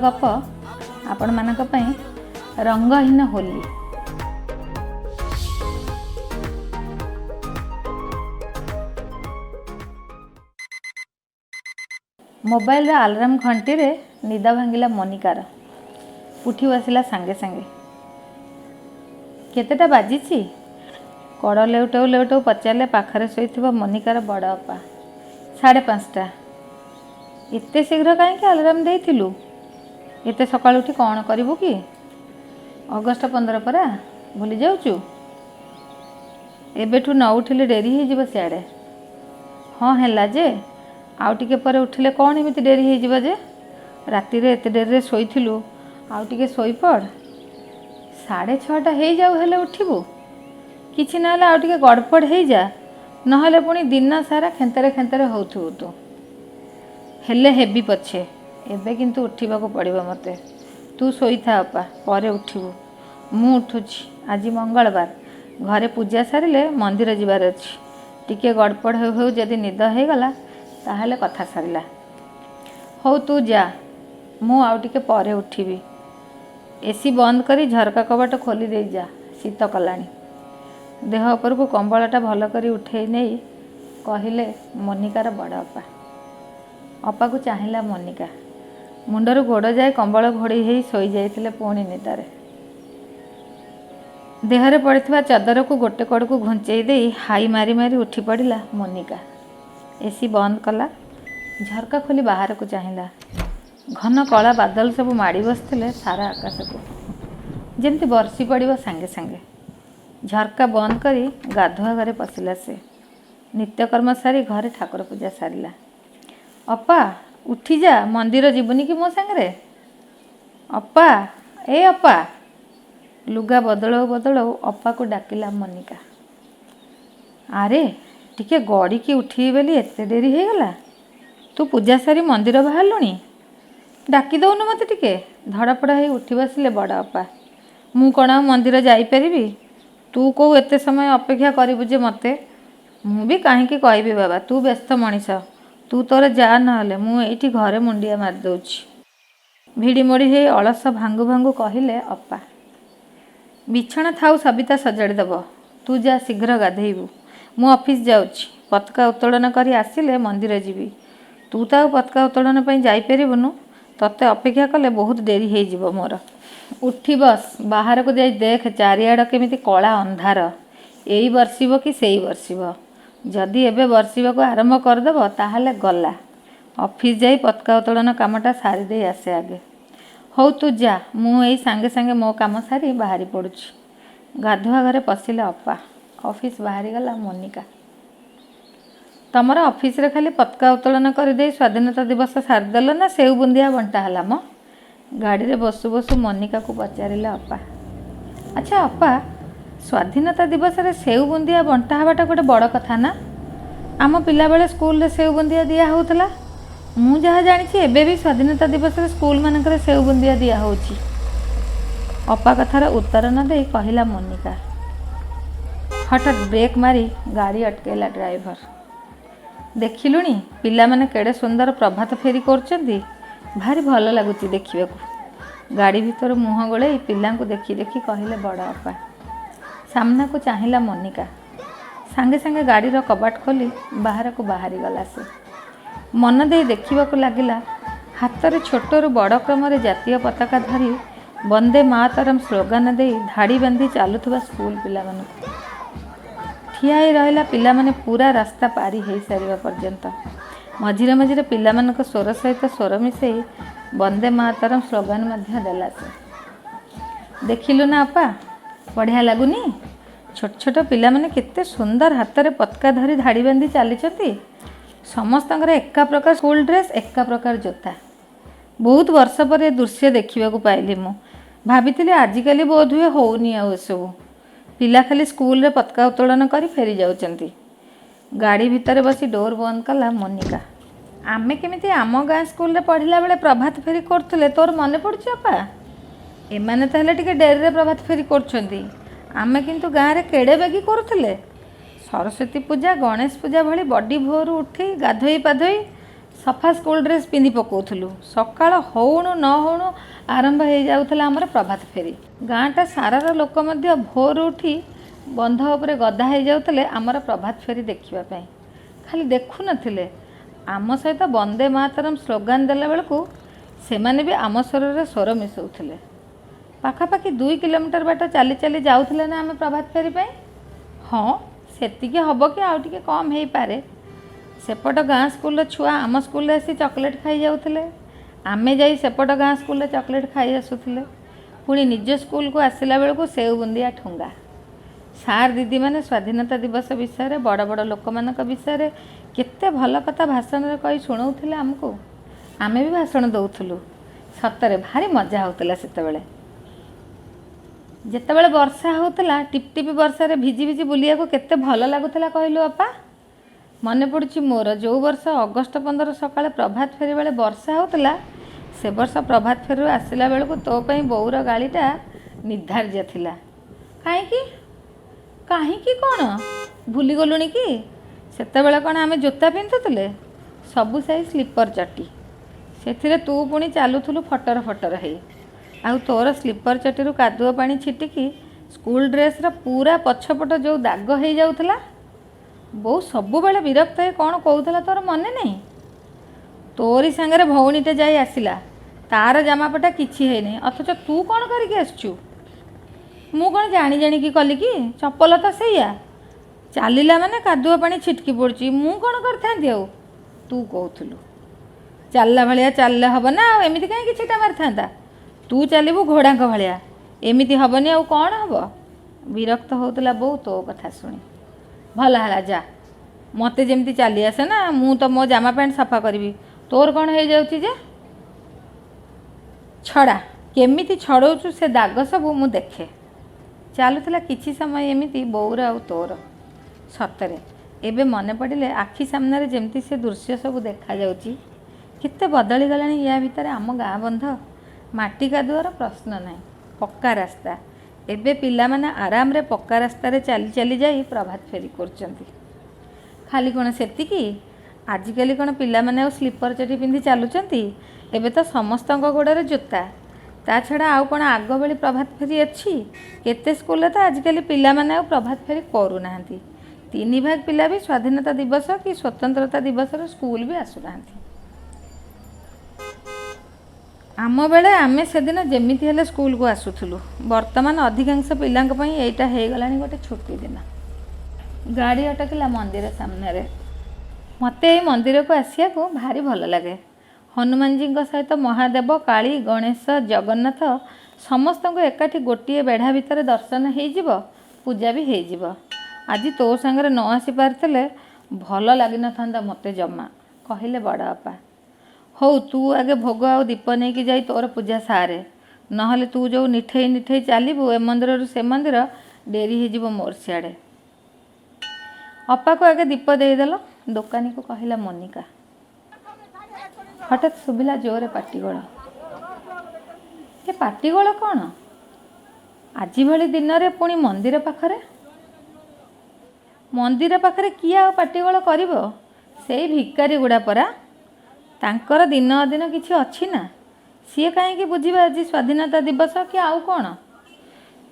गप आपण मानक पई रंगहीन होली। मोबाइल रे अलार्म घंटी रे निद भांगिला मोनिकार। उठी बसिला सांगे सांगे। केतेटा बाजिछि? कड़ लेउटाऊ लेउटाऊ पचारे पाखरे शोइथिबा मोनिकार बड़ अपा। 5:30। एते शीघ्र कहीं अलार्म देइथिलु? एते सकाळ उठी कौन करिवु कि? अगस्ट 15 परा भूली जाउचु? एबेठु न उठिले डेरी हो जिवो सियाडे। हाँ हैला जे आउ टिके परे उठिले कौन एमिति डेरी हो जिवो जे? राति रे एते डेरी रे शोइथिलु, आउ टिके शोइ पड़। 6:30 हो जाऊ हेले उठिबु? किछि नहले आउ टिके गड़पड़ हो जा, नहले पुणी दिन सारा खेंतरे खेंतरे होउथु तू। हेले हेबी पछे एबे किंतु उठिबाको पड़िबो मते। तू शोइथा अपा, परे उठिबु। मु उठुछि। आज मंगलवार, घरे पूजा सारिले मंदिर जिबार अछि। टिके गड़पड़ हो हो जदि निद हो गला ताहले कथा सारिला। हौ तू जा, मु आउ टिके परे उठिबी। एसी बंद करी झरका कबाट खोली दे जा, शीत कलाणी। देह उपर को कंबलटा भल करी उठे नहीं कहले मोनिकार बड़ अपा। अपा को चाहिला मोनिका। मुंडर गोड़ जाए कंबल घोड़ी हो शोई जाइथिले पुणी निदारे। देहरे पड़िथिबा चादर को गोटे कड़ को घुंचई दे हाई मारी मारी उठी पड़िला मोनिका। एसी बंद कला, झरका खोली बाहर को चाहिला। घन कला बादल सब माड़ी बसथिले सारा आकाश को, जेमती बरसी पड़िबो सांगे सांगे। झरका बंद करी गाधुआ घरे पशिला से। नित्यकर्म सारी घरे ठाकुर पूजा सारिला। अपा उठी जा, मंदिर जीवनी कि मो सांगरे? अपा, ए अपा। लुगा बदलऊ बदलऊ अपा को डाकिला मोनिका। आरे टिके गड़ी की उठी बेली एते डेरी हो गला? तू पूजा सारी मंदिर बाहरलुनी? डाकी दउनु मते टिके। धड़पड़ा हो उठी बसिले बड़ अपा। मु कौन मंदिर जाई परिबी? तू को एते समय अपेक्षा करिबु जे मते? मु भी काहींकी कहबी बाबा, तू व्यस्त मनीष। तू तोर जा नहले मु एठी घरे मुंडिया मार दउछि। भिड़ी मोड़ी हे अलस भांगु भांगु कहले अपा। बिछଣା थाउ सबिता सजाड़ी दब। तू जा शीघ्र गाधेइबु। मु ऑफिस जाउछि। पताका उत्तोलन करी आसिले मंदिर जीवी। तू तो पताका उत्तोलन पई जाई परिबुनु। तते अपेक्षा कले बहुत डेरी हो जिवो मोर। उठी बस, बाहर को जाई देख चारिआड केमिति कला अंधार। एई बरसिबो कि सेई बरसिबो। जदि एबे बरसिबाको आरंभ करदेब ताहले गला। ऑफिस जाई पताका उत्तोलन कामटा सारी दे आसे आगे। हौ तू जा, मु एई सांगे सांगे मो काम सारी बाहरी पड़ुछि। गाधुआ घरे पशिला अपा। ऑफिस बाहरी गला मोनिका। तमर ऑफिस रे खाली पताका उत्तोलन कर दे स्वाधीनता दिवस सारदेल ना सेउ बुंदिया बंटा हला म? गाड़ी रे बसु बसु मोनिका को पचारिला अपा। अच्छा अपा, स्वाधीनता दिवस रे सेउ बुंदिया बंटा हवाटा गोटे बड़ कथा ना? आम पिला बेले स्कूल रे सेउ बुंदिया दिया होउतला। मु जहा जानिछि एबे भी स्वाधीनता दिवस रे स्कूल मानकरे सेउ बुंदिया दिया होउछि। अपा कथार उत्तर न दे कहिला मोनिका। हठात ब्रेक मारी गाड़ी अटकेला ड्राइवर। देखिलुणी पिला माने केड़े सुंदर प्रभात फेरी करचंदी। भारी भल लगुची देखिबाकू। गाड़ी भीतर मुह गोले पिला को देखी देखी कहले बड़ अपा। सामना को चाहिला मोनिका। सांगे सांगे गाड़ी रो कबाट खोली बाहर को बाहरी गला से। मन दे देखिबाकू लागिला। हाथ रे छोटरू बड़ क्रम रे जातीय पताका धरी वंदे मातरम स्लोगान दे धाड़ी बांधी चलुथबा स्कूल पिला मानकू। ठिया ही रहिला पिला माने पूरा रास्ता पारी हो सारिबा पर्यंत। मझिरे मझिरे पिला मानक स्वर सहित स्वर मिसई वंदे मातरम स्लोगान मध्य देला से। देखिलु ना अपा, बढ़िया लगुनी? छोट छोट पिला माने केते सुंदर हाथ रे पताका धरी धाड़ी बांधी चलीचंती। समस्तंकर एका प्रकार स्कूल ड्रेस, एका प्रकार जोता। बहुत वर्ष पर ए दृश्य देखिबाकू पाइली मु। भाबिथिली आजिकाली बोध हुए होउनी आ एसबू। पिला खाली स्कूल रे पताका उत्तोलन करी फेरी जाउचंती। गाड़ी भितर बसी डोर बंद कला मोनिका। आमे केमिति आम गाँ स्कूल रे पढ़िला बेले प्रभात फेरी करथुले तोर मने पड़ुछि अपा? एमाने ताहले टिके डेरी रे प्रभात फेरी करछंती। आमे किंतु गाँ रे केड़े बेगी करुथुले। सरस्वती पूजा, गणेश पूजा भली बड़ी भोर उठी गाधोई पाधोई सफा स्कूल ड्रेस पिंधि पकाउथुलु। सकाळ होउणु न होउणु आरंभ हो जाउथला हमर प्रभात फेरी। गाँटा सारार लोक मध्य भोर उठी बंध उपरे गदा हो जाउथले हमर प्रभात फेरी देखिबा पई। खाली देखु नथिले, आम सहित वंदे मातरम स्लोगान देला बेलकु सेमाने भी आम स्वररे स्वर मिसौथले। पाखापाखि 2 किलोमीटर बाट चली चली जाउथले ना आम प्रभात फेरी पई। हाँ सेतिके हब कि आउ टिके कम हेई पारे। सेपट गाँ स्कूल छुआ आम स्कूल आसी चॉकलेट खाई जाउथले, आमे जाई सेपट गाँ स्कूल चॉकलेट खाई आसुथले। पुणी निज स्कूल को आसिला बेलकु सेव बुंदिया ठुंगा। सार दीदी माने स्वाधीनता दिवस विषय बड़ बड़ लोक मानक विषय केते भल कथा भाषण रे कही शुणाउथिले हमको। आमे भी भाषण दउथुलु। सतरे भारी मजा होउतला सेतेबेले। जेतेबेले वर्षा होउतला टिप टिप वर्षा रे भिजी भिजी बुलिया को केते भल लागुतला कहलु अपा। मने पड़ुछि मोर जो वर्ष अगस्त 15 सकाळे प्रभात फेरी बेले वर्षा होउतला से वर्ष प्रभात फेरी आसिला बेलको तो पई बौर गाड़ीटा निर्धार्य थिला। काहेकि काहेकि कोन भूली गलुनी कि सेतेबेले कोन आमे जोता पिंधुतले सबु साई स्लीपर चटी। सेथिरे तू पुणी चालुथुलु फटर फटर हे। आउ तोर स्लीपर चटीरू कादुआ पानी छिटिकी स्कूल ड्रेस रा पूरा पछपट जो दाग हो जाउथला। बहु सबु बेले विरक्त है कौन कहूला तोर मने नहीं। तोरी सांगरे भौणीटे जाई आसिला, तार जामापटा किछि है नहीं, अथच तू कौन करके आसचु। मु कौन जानी जानी कि कली कि चप्पल तो सैया चलिला माने कादुआ पानी छिटकी पड़ुची। मु कौन करथांती आउ तू कहूलु चलला भलिया चलले हब ना, एमिति काहे छिटा मारथांता। तू चलिबू घोड़ांक भलिया, एमिति हबनी आउ कौन हब। विरक्त होउतला बहु तो कथा सुनी। भला हला जा, मते जेमती चली आसे ना, मु तो मो जामा पैंट सफा करी। तोर कौन हो जाउची जे छड़ा केमिति छड़ौचु से दाग सबू मु देखे। चलुला किछि समय एमिति बौर आउ तोर। सतरे एबे मने पड़िले आखि सामने जेमती से दृश्य सबू देखा जाउची। केते बदली गलानी या भितर आम गाँ बंध। माटी कादुआर प्रश्न नहीं, पक्का रास्ता। एबे पिला माने आराम रे पक्का रास्ता रे चली चली जाई प्रभात फेरी करचंती। खाली कोन सेतिकी आजिकली कोन पिला माने स्लीपर चटी पिंधि चालुचंती। एबे तो समस्तक गोड़े जोता। ता छड़ा आउ कोन आग बेली प्रभात फेरी अच्छी। केते स्कूल तो आजिकली पिला माने प्रभात फेरी करू नाहंती। 3 भाग पिला भी स्वाधीनता दिवस कि स्वतंत्रता दिवस रे स्कूल भी आसु नाहंती। आम बेले आमे से दिन जेमिति हेले स्कूल को आसुथुलु। वर्तमान अधिकांश पिलांक पई एइटा हे गलानी गोटे छुट्टी दिन। गाड़ी अटकिला मंदिर सामने रे। मते ए मंदिर को आसिया को भारी भल लागे। हनुमान जी सहित महादेव, काली, गणेश, जगन्नाथ समस्त को एकाठी गोटे बेढ़ा भितर दर्शन हो पूजा भी हो। आज तो सांगरे न आसी पारथिले भल लगी नथांदा मते जम्मा, कहिले बड़ अपा। हौ तू आगे भोग आ दीप नहीं कि जाई तोर पूजा सारे, नहले तू जो निठे निठे चलू ए मंदिर से मंदिर डेरी हो मोर सियाड़े। अपा को आगे दीप देदेल। दोकानी को कहला मोनिका। हठात शुभिला जोरे पाटीगोल। ये पाटीगोल कौन आज भली दिन रे पुणी मंदिर पाखरे। मंदिर पाखरे किए आ पाटीगोल करिवो। सेई भिकारी गुड़ा परा। तांकर दिन अदिन किछि अछि ना। सी कहीं बुझा आज स्वाधीनता दिवस कि आउ कौन।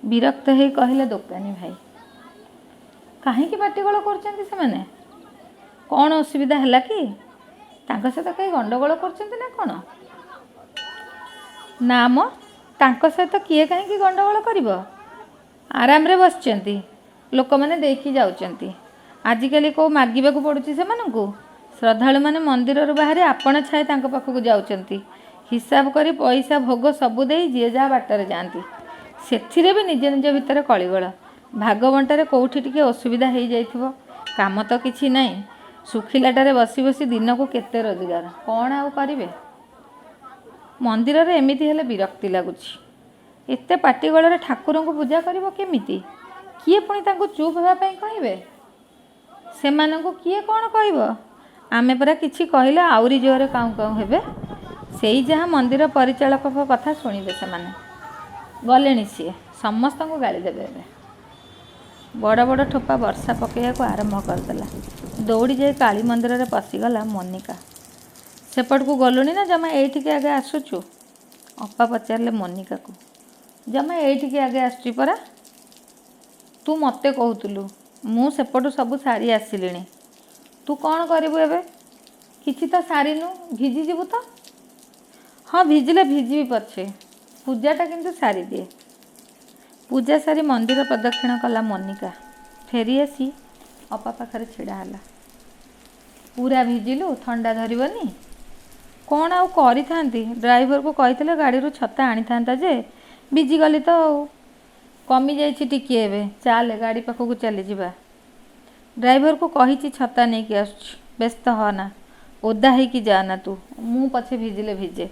विरक्त हो कहले दोकानी भाई। कहीं पाटीगोल करछंती से माने कौन असुविधा है कि तांको सहित कहीं गंडगोल करछंती ना कौन। ना मो तांको सहित किए कहीं गंडगोल करिवो। आराम रे बसचंती, लोक माने देखी जाउचंती। आजिकली को मागिबा को पड़ुची से मानकू। श्रद्धालु माने मंदिर बाहर आपण छाए तांको पाखक जाउचंती। हिसाब करी पैसा भोग सबु दे जी जा बाटर जाती। सेथिरे भी निज निज भितर कलिगोल। भाग बंटारे कोठी टिके असुविधा हो जाइथिबो। काम तो किछि नहीं। सुखिलाटारे बसी बसी दिन को केते रोजगार कौन आउ करिवे। मंदिर रे एमिति हेले विरक्ति लगुछि। एते पाटीगोल रे ठाकुर को पूजा करिवो केमिति। किए पुणी तांको चुप होगा पई कहिबे। सेमानंको किए कौन कहबो। आमे परा किछि कहिले आउरी जोरे काउ काउ हेबे। सेई जहाँ मंदिर परिचालक कथा शुणिबे सेमाने। गलेनी सी समस्त को गाड़ी देवे। बड़ बड़ ठोपा वर्षा पकड़ा को आरंभ करदेला। दौड़ी जाए काली मंदिर रे पशिगला मोनिका। ସେପଟକୁ ଗଲୁଣି ନା ଜମା ଏଇଠିକି ଆଗେ ଆସୁଛୁ? ଅପା ପଚାରିଲେ ମନିକାକୁ। ଜମା ଏଇଠିକି ଆଗେ ଆସୁଛି ପରା। ତୁ ମୋତେ କହୁଥିଲୁ, ମୁଁ ସେପଟୁ ସବୁ ସାରି ଆସିଲିଣି। ତୁ କ'ଣ କରିବୁ ଏବେ? କିଛି ତ ସାରିନୁ, ଭିଜିଯିବୁ ତ। ହଁ ଭିଜିଲେ ଭିଜିବି ପଛେ, ପୂଜାଟା କିନ୍ତୁ ସାରିଦିଏ। ପୂଜା ସାରି ମନ୍ଦିର ପ୍ରଦକ୍ଷିଣ କଲା ମନିକା। ଫେରି ଆସି ଅପା ପାଖରେ ଛିଡ଼ା ହେଲା। ପୁରା ଭିଜିଲୁ, ଥଣ୍ଡା ଧରିବନି? କ'ଣ ଆଉ କରିଥାନ୍ତି, ଡ୍ରାଇଭରକୁ କହିଥିଲେ ଗାଡ଼ିରୁ ଛତା ଆଣିଥାନ୍ତା ଯେ ଭିଜିଗଲି ତ ଆଉ। କମିଯାଇଛି ଟିକିଏ ଏବେ, ଚାଲେ ଗାଡ଼ି ପାଖକୁ ଚାଲିଯିବା। ଡ୍ରାଇଭରକୁ କହିଛି ଛତା ନେଇକି ଆସୁଛି, ବ୍ୟସ୍ତ ହନା, ଓଦା ହେଇକି ଯାଆନା ତୁ, ମୁଁ ପଛେ ଭିଜିଲେ ଭିଜେ।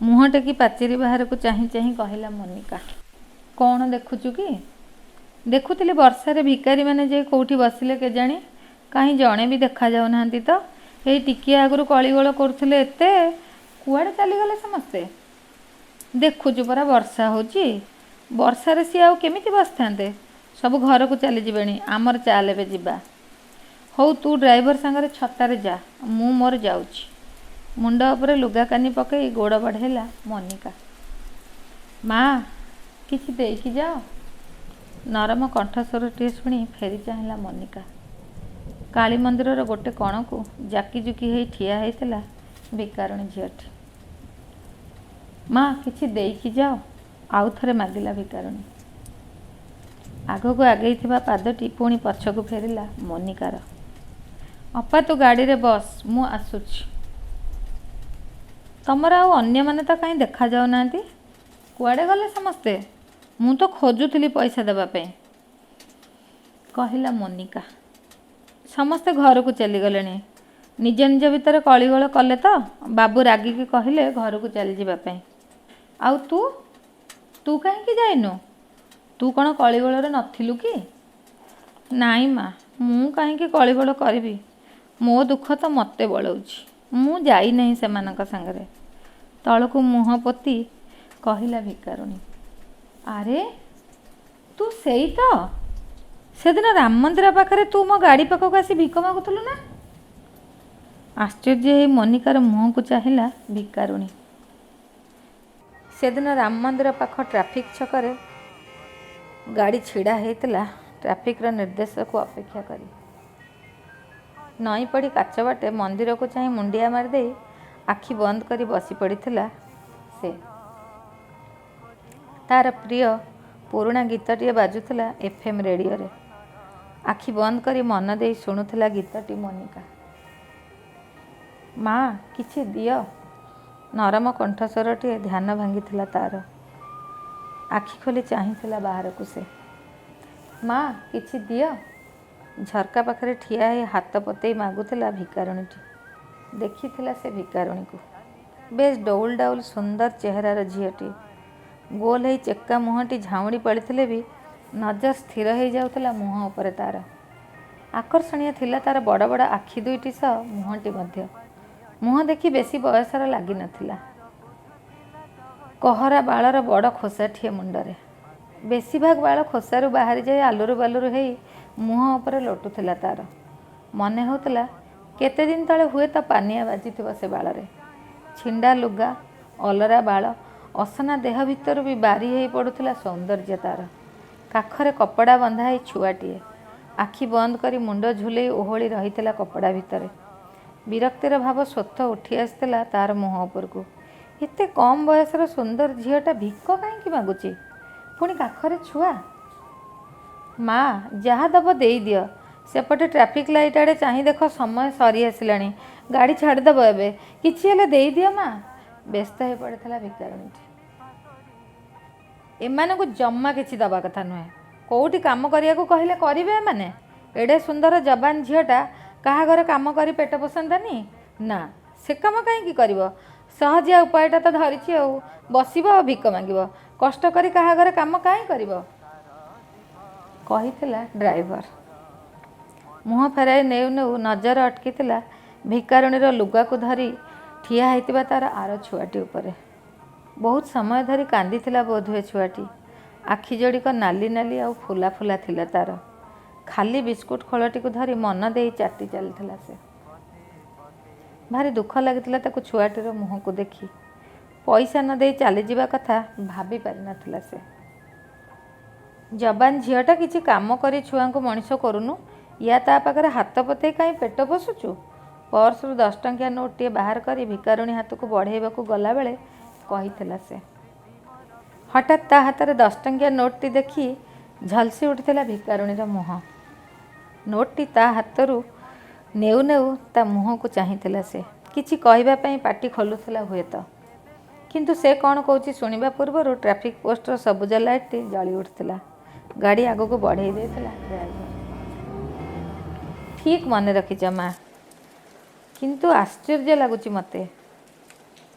ମୁହଁ ଟେକି ପାଚେରୀ ବାହାରକୁ ଚାହିଁ ଚାହିଁ କହିଲା ମନିକା। କ'ଣ ଦେଖୁଛୁ କି? ଦେଖୁଥିଲି ବର୍ଷାରେ ଭିକାରୀମାନେ ଯେ କେଉଁଠି ବସିଲେ କେଜାଣି, କାହିଁ ଜଣେ ବି ଦେଖାଯାଉନାହାନ୍ତି ତ। ଏଇ ଟିକିଏ ଆଗରୁ କଳିଗୋଳ କରୁଥିଲେ ଏତେ, କୁଆଡ଼େ ଚାଲିଗଲେ ସମସ୍ତେ? ଦେଖୁଛୁ ପରା ବର୍ଷା ହେଉଛି, ବର୍ଷାରେ ସିଏ ଆଉ କେମିତି ବସିଥାନ୍ତେ? ସବୁ ଘରକୁ ଚାଲିଯିବେଣି, ଆମର ଚାଲ ଏବେ ଯିବା। ହଉ ତୁ ଡ୍ରାଇଭର ସାଙ୍ଗରେ ଛତାରେ ଯା, ମୁଁ ମୋର ଯାଉଛି। ମୁଣ୍ଡ ଉପରେ ଲୁଗା କାନି ପକାଇ ଗୋଡ଼ ବଢ଼େଇଲା ମନିକା। ମା, କିଛି ଦେଇକି ଯାଅ। ନରମ କଣ୍ଠସ୍ୱରଟିଏ ଶୁଣି ଫେରି ଚାହିଁଲା ମନିକା। କାଳୀ ମନ୍ଦିରର ଗୋଟେ କଣକୁ ଜାକି ଜୁକି ହେଇ ଠିଆ ହେଇଥିଲା ଭିକାରୁଣୀ ଝିଅଟି। ମା, କିଛି ଦେଇକି ଯାଅ, ଆଉ ଥରେ ମାଗିଲା ଭିକାରୁଣୀ। ଆଗକୁ ଆଗେଇଥିବା ପାଦଟି ପୁଣି ପଛକୁ ଫେରିଲା ମନିକାର। ଅପା ତୁ ଗାଡ଼ିରେ ବସ୍, ମୁଁ ଆସୁଛି। ତମର ଆଉ ଅନ୍ୟମାନେ ତ କାହିଁ ଦେଖାଯାଉନାହାନ୍ତି, କୁଆଡ଼େ ଗଲେ ସମସ୍ତେ? ମୁଁ ତ ଖୋଜୁଥିଲି ପଇସା ଦେବା ପାଇଁ, କହିଲା ମନିକା। ସମସ୍ତେ ଘରକୁ ଚାଲିଗଲେଣି। ନିଜ ନିଜ ଭିତରେ କଳିଗୋଳ କଲେ ତ ବାବୁ ରାଗିକି କହିଲେ ଘରକୁ ଚାଲିଯିବା ପାଇଁ। ଆଉ ତୁ କାହିଁକି ଯାଇନୁ? ତୁ କ'ଣ କଳିଗୋଳରେ ନଥିଲୁ କି? ନାଇଁ ମା, ମୁଁ କାହିଁକି କଳିଗୋଳ କରିବି, ମୋ ଦୁଃଖ ତ ମୋତେ ବଳଉଛି। ମୁଁ ଯାଇନାହିଁ ସେମାନଙ୍କ ସାଙ୍ଗରେ, ତଳକୁ ମୁହଁ ପୋତି କହିଲା ଭିକାରୁଣୀ। ଆରେ ତୁ ସେଇ ତ, ସେଦିନ ରାମ ମନ୍ଦିର ପାଖରେ ତୁ ମୋ ଗାଡ଼ି ପାଖକୁ ଆସି ଭିକ ମାଗୁଥିଲୁ ନା? ଆଶ୍ଚର୍ଯ୍ୟ ହେଇ ମନିକାର ମୁହଁକୁ ଚାହିଁଲା ଭିକାରୁଣୀ। ସେଦିନ ରାମ ମନ୍ଦିର ପାଖ ଟ୍ରାଫିକ୍ ଛକରେ ଗାଡ଼ି ଛିଡ଼ା ହେଇଥିଲା ଟ୍ରାଫିକ୍ର ନିର୍ଦ୍ଦେଶକୁ ଅପେକ୍ଷା କରି। ନଇଁ ପଡ଼ି କାଚ ବାଟେ ମନ୍ଦିରକୁ ଚାହିଁ ମୁଣ୍ଡିଆ ମାରିଦେଇ ଆଖି ବନ୍ଦ କରି ବସି ପଡ଼ିଥିଲା ସେ। ତା'ର ପ୍ରିୟ ପୁରୁଣା ଗୀତଟିଏ ବାଜୁଥିଲା FM ରେଡ଼ିଓରେ। ଆଖି ବନ୍ଦ କରି ମନ ଦେଇ ଶୁଣୁଥିଲା ଗୀତଟି ମନିକା। ମା, କିଛି ଦିଅ। ନରମ କଣ୍ଠସ୍ୱରଟିଏ ଧ୍ୟାନ ଭାଙ୍ଗିଥିଲା ତା'ର। ଆଖି ଖୋଲି ଚାହିଁଥିଲା ବାହାରକୁ ସେ। ମା, କିଛି ଦିଅ। ଝରକା ପାଖରେ ଠିଆ ହେଇ ହାତ ପତେଇ ମାଗୁଥିଲା ଭିକାରୁଣୀଟି। ଦେଖିଥିଲା ସେ ଭିକାରୁଣୀକୁ। ବେଶ୍ ଡଉଲ ଡାଉଲ ସୁନ୍ଦର ଚେହେରାର ଝିଅଟିଏ। ଗୋଲ ହେଇ ଚେକା ମୁହଁଟି ଝାଉଁଳି ପଡ଼ିଥିଲେ ବି ନଜର ସ୍ଥିର ହେଇଯାଉଥିଲା ମୁହଁ ଉପରେ ତା'ର। ଆକର୍ଷଣୀୟ ଥିଲା ତା'ର ବଡ଼ ବଡ଼ ଆଖି ଦୁଇଟି ସହ ମୁହଁଟି ମଧ୍ୟ। ମୁହଁ ଦେଖି ବେଶୀ ବୟସର ଲାଗିନଥିଲା। କହରା ବାଳର ବଡ଼ ଖୋସାଟିଏ ମୁଣ୍ଡରେ। ବେଶୀଭାଗ ବାଳ ଖୋସାରୁ ବାହାରି ଯାଇ ଆଲୁରୁ ବାଲୁରୁ ହେଇ ମୁହଁ ଉପରେ ଲୋଟୁଥିଲା ତା'ର। ମନେ ହେଉଥିଲା କେତେଦିନ ତଳେ ହୁଏତ ପାନିଆ ବାଜିଥିବ ସେ ବାଳରେ। ଛିଣ୍ଡା ଲୁଗା, ଅଲରା ବାଳ, ଅସନା ଦେହ ଭିତରୁ ବି ବାରି ହେଇ ପଡ଼ୁଥିଲା ସୌନ୍ଦର୍ଯ୍ୟ ତା'ର। କାଖରେ କପଡ଼ା ବନ୍ଧା ହେଇ ଛୁଆଟିଏ। ଆଖି ବନ୍ଦ କରି ମୁଣ୍ଡ ଝୁଲେଇ ଓହଳି ରହିଥିଲା କପଡ଼ା ଭିତରେ। ବିରକ୍ତିର ଭାବ ସ୍ୱତଃ ଉଠି ଆସିଥିଲା ତା'ର ମୁହଁ ଉପରକୁ। ଏତେ କମ୍ ବୟସର ସୁନ୍ଦର ଝିଅଟା ଭିକ କାହିଁକି ମାଗୁଛି, ପୁଣି କାଖରେ ଛୁଆ? ମା, ଯାହା ଦେବ ଦେଇଦିଅ। ସେପଟେ ଟ୍ରାଫିକ୍ ଲାଇଟ୍ ଆଡ଼େ ଚାହିଁ ଦେଖ, ସମୟ ସରି ଆସିଲାଣି, ଗାଡ଼ି ଛାଡ଼ିଦେବ ଏବେ। କିଛି ହେଲେ ଦେଇଦିଅ ମା, ବ୍ୟସ୍ତ ହେଇ ପଡ଼ିଥିଲା ଭିକାରୁଣୀଟି। ଏମାନଙ୍କୁ ଜମା କିଛି ଦେବା କଥା ନୁହେଁ। କେଉଁଠି କାମ କରିବାକୁ କହିଲେ କରିବେ ଏମାନେ? ଏଡ଼େ ସୁନ୍ଦର ଯବାନ ଝିଅଟା କାହା ଘରେ କାମ କରି ପେଟ ପୋଷନ୍ତାନି? ନା, ସେ କାମ କାହିଁକି କରିବ? ସହଜିଆ ଉପାୟଟା ତ ଧରିଛି ଆଉ, ବସିବ ଆଉ ଭିକ ମାଗିବ। କଷ୍ଟ କରି କାହା ଘରେ କାମ କାହିଁ କରିବ, କହିଥିଲା ଡ୍ରାଇଭର। ମୁହଁ ଫେରାଇ ନେଉ ନେଉ ନଜର ଅଟକିଥିଲା ଭିକାରୁଣୀର ଲୁଗାକୁ ଧରି ଠିଆ ହେଇଥିବା ତା'ର ଆର ଛୁଆଟି ଉପରେ। ବହୁତ ସମୟ ଧରି କାନ୍ଦିଥିଲା ବୋଧହୁଏ ଛୁଆଟି। ଆଖି ଯୋଡ଼ିକ ନାଲି ନାଲି ଆଉ ଫୁଲା ଫୁଲା ଥିଲା ତା'ର। ଖାଲି ବିସ୍କୁଟ ଖୋଳଟିକୁ ଧରି ମନ ଦେଇ ଚାଟି ଚାଲିଥିଲା ସେ। ଭାରି ଦୁଃଖ ଲାଗିଥିଲା ତାକୁ ଛୁଆଟିର ମୁହଁକୁ ଦେଖି। ପଇସା ନ ଦେଇ ଚାଲିଯିବା କଥା ଭାବି ପାରିନଥିଲା ସେ। ଯବାନ ଝିଅଟା କିଛି କାମ କରି ଛୁଆଙ୍କୁ ମଣିଷ କରୁନୁ, ୟା ତା ପାଖରେ ହାତ ପତେଇ କାହିଁ ପେଟ ପୋଷୁଛୁ। ପର୍ସରୁ 10 ଟଙ୍କିଆ ନୋଟ୍ଟିଏ ବାହାର କରି ଭିକାରୁଣୀ ହାତକୁ ବଢ଼େଇବାକୁ ଗଲାବେଳେ କହିଥିଲା ସେ। ହଠାତ୍ ତା ହାତରେ 10 ଟଙ୍କିଆ ନୋଟ୍ଟି ଦେଖି ଝଲସି ଉଠିଥିଲା ଭିକାରୁଣୀର ମୁହଁ। ନୋଟ୍ଟି ତା ହାତରୁ ନେଉ ନେଉ ତା ମୁହଁକୁ ଚାହିଁଥିଲା ସେ। କିଛି କହିବା ପାଇଁ ପାଟି ଖୋଲୁଥିଲା ହୁଏତ, କିନ୍ତୁ ସେ କ'ଣ କହୁଛି ଶୁଣିବା ପୂର୍ବରୁ ଟ୍ରାଫିକ୍ ପୋଷ୍ଟର ସବୁଜ ଲାଇଟ୍ଟି ଜଳି ଉଠିଥିଲା। ଗାଡ଼ି ଆଗକୁ ବଢ଼େଇ ଦେଇଥିଲା ଡ୍ରାଇଭର। ଠିକ୍ ମନେ ରଖିଛ ମା', କିନ୍ତୁ ଆଶ୍ଚର୍ଯ୍ୟ ଲାଗୁଛି ମୋତେ।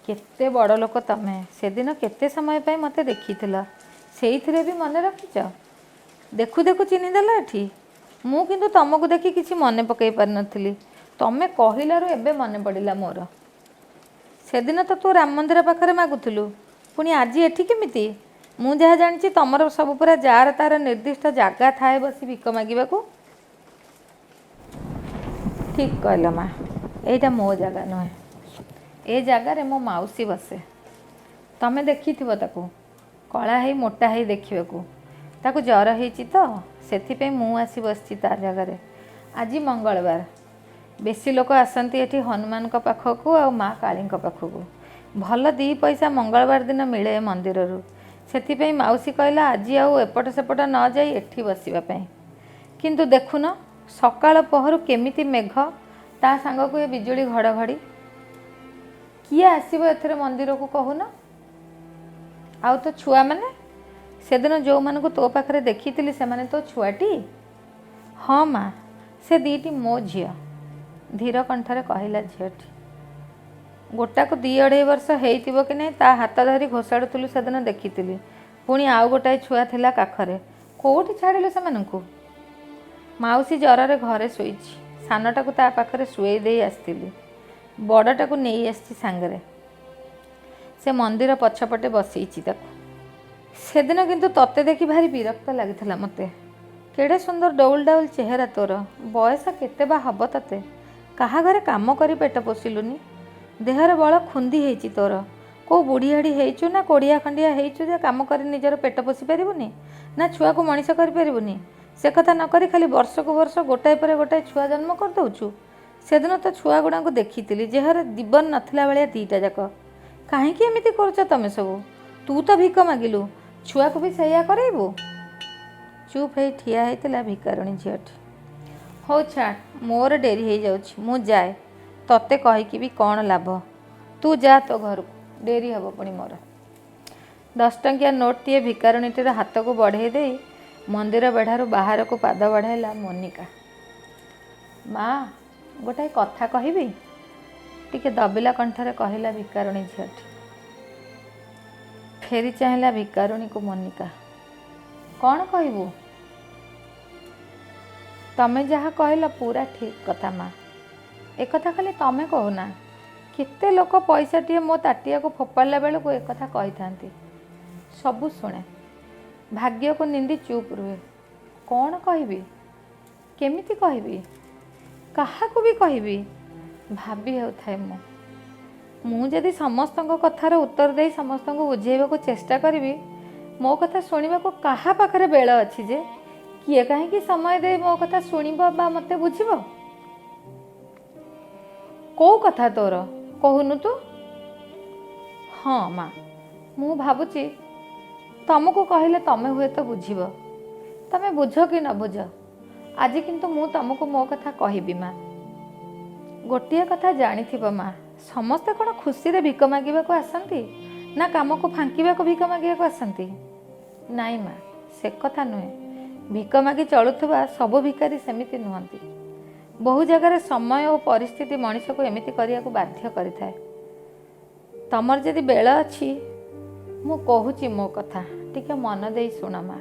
କେତେ ବଡ଼ ଲୋକ ତମେ। ସେଦିନ କେତେ ସମୟ ପାଇଁ ମୋତେ ଦେଖିଥିଲ, ସେଇଥିରେ ବି ମନେ ରଖିଛ। ଦେଖୁ ଦେଖୁ ଚିହ୍ନିଦେଲ ଏଠି। ମୁଁ କିନ୍ତୁ ତମକୁ ଦେଖି କିଛି ମନେ ପକାଇ ପାରିନଥିଲି। ତମେ କହିଲାରୁ ଏବେ ମନେ ପଡ଼ିଲା ମୋର। ସେଦିନ ତ ତୁ ରାମ ମନ୍ଦିର ପାଖରେ ମାଗୁଥିଲୁ, ପୁଣି ଆଜି ଏଠି କେମିତି? ମୁଁ ଯାହା ଜାଣିଛି ତମର ସବୁ ପୁରା ଯାର ତାର ନିର୍ଦ୍ଦିଷ୍ଟ ଜାଗା ଥାଏ ବସି ଭିକ ମାଗିବାକୁ। ଠିକ୍ କହିଲ ମା', ଏଇଟା ମୋ ଜାଗା ନୁହେଁ। ଏ ଜାଗାରେ ମୋ ମାଉସୀ ବସେ। ତମେ ଦେଖିଥିବ ତାକୁ, କଳା ହେଇ ମୋଟା ହେଇ ଦେଖିବାକୁ। ତାକୁ ଜ୍ୱର ହେଇଛି ତ, ସେଥିପାଇଁ ମୁଁ ଆସି ବସିଛି ତା ଜାଗାରେ। ଆଜି ମଙ୍ଗଳବାର, ବେଶୀ ଲୋକ ଆସନ୍ତି ଏଠି ହନୁମାନଙ୍କ ପାଖକୁ ଆଉ ମା କାଳୀଙ୍କ ପାଖକୁ। ଭଲ 2 ପଇସା ମଙ୍ଗଳବାର ଦିନ ମିଳେ ଏ ମନ୍ଦିରରୁ। ସେଥିପାଇଁ ମାଉସୀ କହିଲା ଆଜି ଆଉ ଏପଟ ସେପଟ ନ ଯାଇ ଏଠି ବସିବା ପାଇଁ। କିନ୍ତୁ ଦେଖୁନ, ସକାଳ ପହରୁ କେମିତି ମେଘ, ତା ସାଙ୍ଗକୁ ଏ ବିଜୁଳି ଘଡ଼ଘଡ଼ି। କିଏ ଆସିବ ଏଥିରେ ମନ୍ଦିରକୁ କହୁନ? ଆଉ ତୋ ଛୁଆମାନେ? ସେଦିନ ଯେଉଁମାନଙ୍କୁ ତୋ ପାଖରେ ଦେଖିଥିଲି ସେମାନେ ତୋ ଛୁଆଟି? ହଁ ମା', ସେ 2ଟି ମୋ ଝିଅ, ଧୀର କଣ୍ଠରେ କହିଲା ଝିଅଟି। ଗୋଟାକୁ 2-2.5 ବର୍ଷ ହେଇଥିବ କି ନାହିଁ ତା ହାତ ଧରି ଘୋଷାଡ଼ୁଥିଲୁ ସେଦିନ ଦେଖିଥିଲି। ପୁଣି ଆଉ ଗୋଟାଏ ଛୁଆ ଥିଲା କାଖରେ। କେଉଁଠି ଛାଡ଼ିଲୁ ସେମାନଙ୍କୁ? ମାଉସୀ ଜ୍ୱରରେ ଘରେ ଶୋଇଛି। ସାନଟାକୁ ତା ପାଖରେ ଶୁଆଇ ଦେଇ ଆସିଥିଲି। ବଡ଼ଟାକୁ ନେଇ ଆସିଛି ସାଙ୍ଗରେ। ସେ ମନ୍ଦିର ପଛପଟେ ବସେଇଛି ତାକୁ। ସେଦିନ କିନ୍ତୁ ତତେ ଦେଖି ଭାରି ବିରକ୍ତ ଲାଗିଥିଲା ମୋତେ। କେଡ଼େ ସୁନ୍ଦର ଡଉଲ ଡାଉଲ ଚେହେରା ତୋର। ବୟସ କେତେ ବା ହବ ତତେ? କାହା ଘରେ କାମ କରି ପେଟ ପୋଷିଲୁନି। ଦେହର ବଳ ଖୁନ୍ଦି ହେଇଛି ତୋର। କେଉଁ ବୁଢ଼ୀହାଡ଼ି ହେଇଛୁ ନା କୋଡ଼ିଆ ଖଣ୍ଡିଆ ହେଇଛୁ ଯେ କାମ କରି ନିଜର ପେଟ ପୋଷି ପାରିବୁନି, ନା ଛୁଆକୁ ମଣିଷ କରିପାରିବୁନି। ସେ କଥା ନ କରି ଖାଲି ବର୍ଷକୁ ବର୍ଷ ଗୋଟାଏ ପରେ ଗୋଟାଏ ଛୁଆ ଜନ୍ମ କରିଦେଉଛୁ। ସେଦିନ ତ ଛୁଆଗୁଡ଼ାଙ୍କୁ ଦେଖିଥିଲି, ଦେହର ଜୀବନ ନଥିଲା ଭଳିଆ 2ଟା ଯାକ। କାହିଁକି ଏମିତି କରୁଛ ତମେ ସବୁ? ତୁ ତ ଭିକ ମାଗିଲୁ, ଛୁଆକୁ ବି ସେଇଆ କରେଇବୁ? ଚୁପ୍ ହେଇ ଠିଆ ହେଇଥିଲା ଭିକାରୁଣୀ ଝିଅଟି। ହଉ ଛାଡ଼, ମୋର ଡେରି ହେଇଯାଉଛି, ମୁଁ ଯାଏ। ତତେ କହିକି ବି କ'ଣ ଲାଭ? ତୁ ଯା ତୋ ଘରକୁ, ଡେରି ହେବ ପୁଣି ମୋର। 10 ଟଙ୍କିଆ ନୋଟ୍ଟିଏ ଭିକାରୁଣୀଟିର ହାତକୁ ବଢ଼େଇ ଦେଇ ମନ୍ଦିର ବେଢ଼ାରୁ ବାହାରକୁ ପାଦ ବଢ଼ାଇଲା ମୋନିକା। ମା', ଗୋଟାଏ କଥା କହିବି? ଟିକେ ଦବିଲା କଣ୍ଠରେ କହିଲା ଭିକାରୁଣୀ ଝିଅଟି। ଫେରି ଚାହିଁଲା ଭିକାରୁଣୀକୁ ମୋନିକା। କ'ଣ କହିବୁ? ତମେ ଯାହା କହିଲ ପୁରା ଠିକ୍ କଥା ମା'। ଏକଥା ଖାଲି ତମେ କହୁନା, କେତେ ଲୋକ ପଇସାଟିଏ ମୋ ତାଟିଆକୁ ଫୋପାଡ଼ିଲା ବେଳକୁ ଏକଥା କହିଥାନ୍ତି। ସବୁ ଶୁଣେ, ଭାଗ୍ୟକୁ ନିନ୍ଦି ଚୁପ୍ ରୁହେ। କ'ଣ କହିବି? କେମିତି କହିବି? କାହାକୁ ବି କହିବି? ଭାବି ହେଉଥାଏ ମୁଁ ଯଦି ସମସ୍ତଙ୍କ କଥାର ଉତ୍ତର ଦେଇ ସମସ୍ତଙ୍କୁ ବୁଝେଇବାକୁ ଚେଷ୍ଟା କରିବି, ମୋ କଥା ଶୁଣିବାକୁ କାହା ପାଖରେ ବେଳ ଅଛି ଯେ? କିଏ କାହିଁକି ସମୟ ଦେଇ ମୋ କଥା ଶୁଣିବ ବା ମୋତେ ବୁଝିବ? କେଉଁ କଥା ତୋର କହୁନୁ ତୁ? ହଁ ମା', ମୁଁ ଭାବୁଛି ତମକୁ କହିଲେ ତମେ ହୁଏତ ବୁଝିବ। ତମେ ବୁଝ କି ନ ବୁଝ, ଆଜି କିନ୍ତୁ ମୁଁ ତମକୁ ମୋ କଥା କହିବି ମା'। ଗୋଟିଏ କଥା ଜାଣିଥିବ ମା', ସମସ୍ତେ କ'ଣ ଖୁସିରେ ଭିକ ମାଗିବାକୁ ଆସନ୍ତି, ନା କାମକୁ ଫାଙ୍କିବାକୁ ଭିକ ମାଗିବାକୁ ଆସନ୍ତି? ନାଇଁ ମା', ସେ କଥା ନୁହେଁ। ଭିକ ମାଗି ଚଳୁଥିବା ସବୁ ଭିକାରୀ ସେମିତି ନୁହନ୍ତି। ବହୁ ଜାଗାରେ ସମୟ ଓ ପରିସ୍ଥିତି ମଣିଷକୁ ଏମିତି କରିବାକୁ ବାଧ୍ୟ କରିଥାଏ। ତମର ଯଦି ବେଳ ଅଛି, ମୁଁ କହୁଛି ମୋ କଥା, ଟିକେ ମନ ଦେଇ ଶୁଣ ମା'।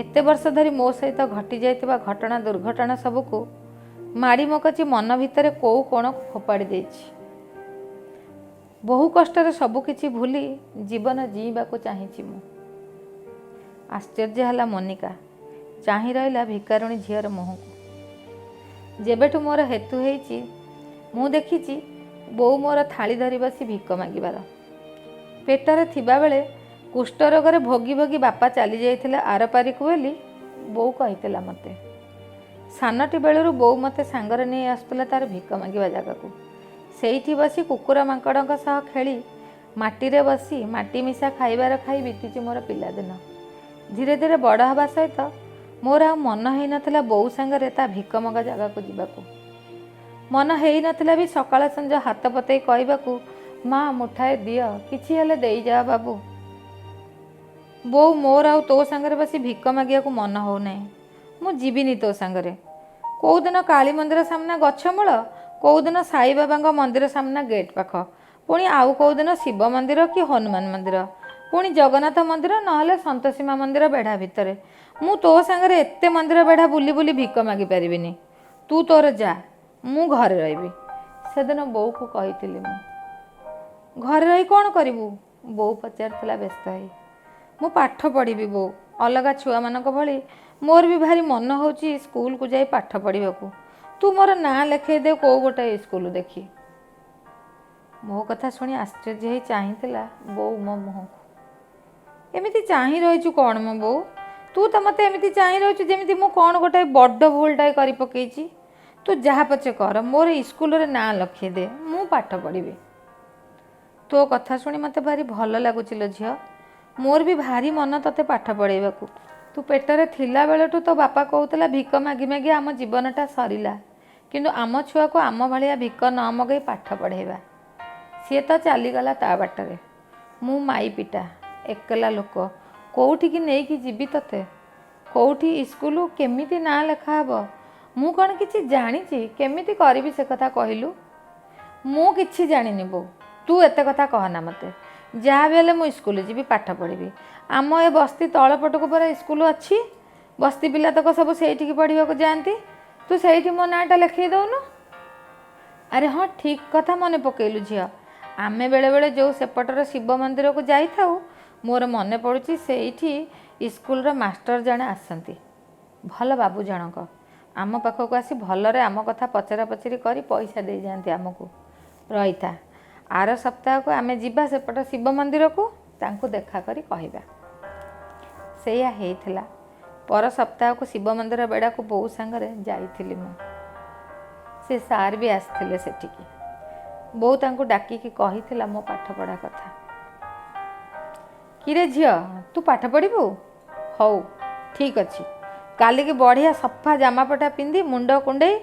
ଏତେ ବର୍ଷ ଧରି ମୋ ସହିତ ଘଟି ଯାଇଥିବା ଘଟଣା ଦୁର୍ଘଟଣା ସବୁକୁ ମାଡ଼ି ମକଚି ମନ ଭିତରେ କୋଉ କୋଣକୁ ଫୋପାଡ଼ି ଦେଇଛି। ବହୁ କଷ୍ଟରେ ସବୁ କିଛି ଭୁଲି ଜୀବନ ଜୀଇବାକୁ ଚାହିଁଛି ମୁଁ। ଆଶ୍ଚର୍ଯ୍ୟ ହେଲା ମୋନିକା। ଚାହିଁ ରହିଲା ଭିକାରୁଣୀ ଝିଅର ମୁହଁକୁ। ଯେବେଠୁ ମୋର ହେତୁ ହେଇଛି, ମୁଁ ଦେଖିଛି ବୋଉ ମୋର ଥାଳି ଧରି ବସି ଭିକ ମାଗିବାର। ପେଟରେ ଥିବାବେଳେ କୁଷ୍ଠରୋଗରେ ଭୋଗି ଭୋଗି ବାପା ଚାଲି ଯାଇଥିଲେ ଆରପାରିକୁ ବୋଲି ବୋଉ କହିଥିଲା ମୋତେ। ସାନଟି ବେଳରୁ ବୋଉ ମୋତେ ସାଙ୍ଗରେ ନେଇ ଆସୁଥିଲା ତା'ର ଭିକ ମାଗିବା ଜାଗାକୁ। ସେଇଠି ବସି କୁକୁର ମାଙ୍କଡ଼ଙ୍କ ସହ ଖେଳି ମାଟିରେ ବସି ମାଟି ମିଶା ଖାଇବାର ଖାଇ ବିତିଛି ମୋର ପିଲାଦିନ। ଧୀରେ ଧୀରେ ବଡ଼ ହେବା ସହିତ ମୋର ଆଉ ମନ ହେଇନଥିଲା ବୋଉ ସାଙ୍ଗରେ ତା ଭିକ ମଗା ଜାଗାକୁ ଯିବାକୁ। ମନ ହେଇନଥିଲା ବି ସକାଳ ସଞ୍ଜ ହାତ ପତେଇ କହିବାକୁ, ମା ମୁଠାଏ ଦିଅ, କିଛି ହେଲେ ଦେଇଯାଅ ବାବୁ। ବୋଉ ମୋର ଆଉ ତୋ ସାଙ୍ଗରେ ବସି ଭିକ ମାଗିବାକୁ ମନ ହେଉନାହିଁ, ମୁଁ ଯିବିନି ତୋ ସାଙ୍ଗରେ। କେଉଁଦିନ କାଳୀ ମନ୍ଦିର ସାମ୍ନା ଗଛ ମୂଳ, କେଉଁଦିନ ସାଇବାବାଙ୍କ ମନ୍ଦିର ସାମ୍ନା ଗେଟ୍ ପାଖ, ପୁଣି ଆଉ କେଉଁଦିନ ଶିବ ମନ୍ଦିର କି ହନୁମାନ ମନ୍ଦିର, ପୁଣି ଜଗନ୍ନାଥ ମନ୍ଦିର ନହେଲେ ସନ୍ତୋଷୀମା ମନ୍ଦିର ବେଢ଼ା ଭିତରେ। ମୁଁ ତୋ ସାଙ୍ଗରେ ଏତେ ମନ୍ଦିର ବେଢ଼ା ବୁଲି ବୁଲି ଭିକ ମାଗି ପାରିବିନି। ତୁ ତୋର ଯା, ମୁଁ ଘରେ ରହିବି। ସେଦିନ ବୋଉକୁ କହିଥିଲି ମୁଁ। ଘରେ ରହି କ'ଣ କରିବୁ? ବୋଉ ପଚାରିଥିଲା ବ୍ୟସ୍ତ ହେଇ। ମୁଁ ପାଠ ପଢ଼ିବି ବୋଉ, ଅଲଗା ଛୁଆମାନଙ୍କ ଭଳି ମୋର ବି ଭାରି ମନ ହେଉଛି ସ୍କୁଲକୁ ଯାଇ ପାଠ ପଢ଼ିବାକୁ। ତୁ ମୋର ନାଁ ଲେଖେଇ ଦେ କେଉଁ ଗୋଟାଏ ସ୍କୁଲ ଦେଖି। ମୋ କଥା ଶୁଣି ଆଶ୍ଚର୍ଯ୍ୟ ହେଇ ଚାହିଁଥିଲା ବୋଉ ମୋ ମୁହଁକୁ। ଏମିତି ଚାହିଁ ରହିଛୁ କ'ଣ ମୋ ବୋଉ? ତୁ ତ ମୋତେ ଏମିତି ଚାହିଁ ରହିଛୁ ଯେମିତି ମୁଁ କ'ଣ ଗୋଟାଏ ବଡ଼ ଭୁଲଟାଏ କରି ପକେଇଛି। ତୁ ଯାହା ପଛେ କର, ମୋର ସ୍କୁଲରେ ନାଁ ଲେଖେଇ ଦେ, ମୁଁ ପାଠ ପଢ଼ିବି। ତୋ କଥା ଶୁଣି ମୋତେ ଭାରି ଭଲ ଲାଗୁଛି ଲୋ ଝିଅ। ମୋର ବି ଭାରି ମନ ତୋତେ ପାଠ ପଢ଼େଇବାକୁ। ତୁ ପେଟରେ ଥିଲା ବେଳଠୁ ତୋ ବାପା କହୁଥିଲା ଭିକ ମାଗି ମାଗି ଆମ ଜୀବନଟା ସରିଲା, କିନ୍ତୁ ଆମ ଛୁଆକୁ ଆମ ଭଳିଆ ଭିକ ନ ମଗେଇ ପାଠ ପଢ଼େଇବା। ସିଏ ତ ଚାଲିଗଲା ତା ବାଟରେ। ମୁଁ ମାଇ ପିଟା, ଏକଲା ଲୋକ, କେଉଁଠିକି ନେଇକି ଯିବି ତୋତେ? କେଉଁଠି ସ୍କୁଲ କେମିତି ନାଁ ଲେଖା ହେବ? ମୁଁ କ'ଣ କିଛି ଜାଣିଛି କେମିତି କରିବି ସେ କଥା କହିଲୁ? ମୁଁ କିଛି ଜାଣିନି ବୋଉ, ତୁ ଏତେ କଥା କହନା ମୋତେ। ଯାହା ବି ହେଲେ ମୁଁ ସ୍କୁଲ ଯିବି, ପାଠ ପଢ଼ିବି। ଆମ ଏ ବସ୍ତି ତଳପଟକୁ ପରା ସ୍କୁଲ ଅଛି। ବସ୍ତି ପିଲା ତକ ସବୁ ସେଇଠିକି ପଢ଼ିବାକୁ ଯାଆନ୍ତି। ତୁ ସେଇଠି ମୋ ନାଁଟା ଲେଖେଇ ଦେଉନୁ। ଆରେ ହଁ, ଠିକ୍ କଥା ମନେ ପକେଇଲୁ ଝିଅ। ଆମେ ବେଳେବେଳେ ଯେଉଁ ସେପଟର ଶିବ ମନ୍ଦିରକୁ ଯାଇଥାଉ, ମୋର ମନେ ପଡ଼ୁଛି ସେଇଠି ସ୍କୁଲର ମାଷ୍ଟର ଜଣେ ଆସନ୍ତି। ଭଲ ବାବୁ ଜଣକ ଆମ ପାଖକୁ ଆସି ଭଲରେ ଆମ କଥା ପଚରା ପଚରି କରି ପଇସା ଦେଇଯାଆନ୍ତି ଆମକୁ। ରହିଥା, ଆର ସପ୍ତାହକୁ ଆମେ ଯିବା ସେପଟ ଶିବ ମନ୍ଦିରକୁ, ତାଙ୍କୁ ଦେଖା କରି କହିବା। ସେଇଆ ହେଇଥିଲା। ପର ସପ୍ତାହକୁ ଶିବ ମନ୍ଦିର ବେଢ଼ାକୁ ବୋଉ ସାଙ୍ଗରେ ଯାଇଥିଲି ମୁଁ। ସେ ସାର୍ ବି ଆସିଥିଲେ ସେଠିକି। ବୋଉ ତାଙ୍କୁ ଡାକିକି କହିଥିଲା ମୋ ପାଠପଢ଼ା କଥା। କିରେ ଝିଅ, ତୁ ପାଠ ପଢ଼ିବୁ? ହଉ ଠିକ୍ ଅଛି, କାଲିକି ବଢ଼ିଆ ସଫା ଜାମାପଟା ପିନ୍ଧି ମୁଣ୍ଡ କୁଣ୍ଡେଇ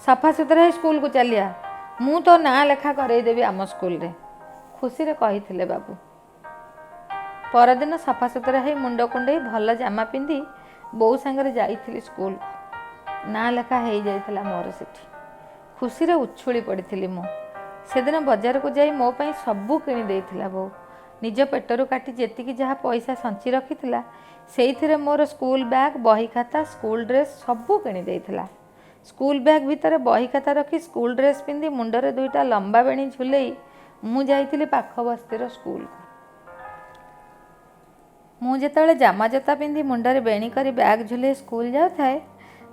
ସଫା ସୁତୁରା ହେଇ ସ୍କୁଲକୁ ଚାଲିଆ। ମୁଁ ତୋ ନାଁ ଲେଖା କରେଇଦେବି ଆମ ସ୍କୁଲରେ, ଖୁସିରେ କହିଥିଲେ ବାବୁ। ପରଦିନ ସଫା ସୁତୁରା ହେଇ ମୁଣ୍ଡ କୁଣ୍ଡେଇ ଭଲ ଜାମା ପିନ୍ଧି ବୋଉ ସାଙ୍ଗରେ ଯାଇଥିଲି ସ୍କୁଲକୁ। ନାଁ ଲେଖା ହେଇଯାଇଥିଲା ମୋର ସେଠି। ଖୁସିରେ ଉଛୁଳି ପଡ଼ିଥିଲି ମୁଁ। ସେଦିନ ବଜାରକୁ ଯାଇ ମୋ ପାଇଁ ସବୁ କିଣି ଦେଇଥିଲା ବୋଉ। ନିଜ ପେଟରୁ କାଟି ଯେତିକି ଯାହା ପଇସା ସଞ୍ଚି ରଖିଥିଲା, ସେଇଥିରେ ମୋର ସ୍କୁଲ ବ୍ୟାଗ୍, ବହି ଖାତା, ସ୍କୁଲ ଡ୍ରେସ୍ ସବୁ କିଣି ଦେଇଥିଲା। ସ୍କୁଲ ବ୍ୟାଗ୍ ଭିତରେ ବହି ଖାତା ରଖି ସ୍କୁଲ ଡ୍ରେସ୍ ପିନ୍ଧି ମୁଣ୍ଡରେ ଦୁଇଟା ଲମ୍ବା ବେଣୀ ଝୁଲେଇ ମୁଁ ଯାଇଥିଲି ପାଖ ବସ୍ତିର ସ୍କୁଲକୁ। ମୁଁ ଯେତେବେଳେ ଜାମା ଜୋତା ପିନ୍ଧି ମୁଣ୍ଡରେ ବେଣୀ କରି ବ୍ୟାଗ୍ ଝୁଲେଇ ସ୍କୁଲ ଯାଉଥାଏ,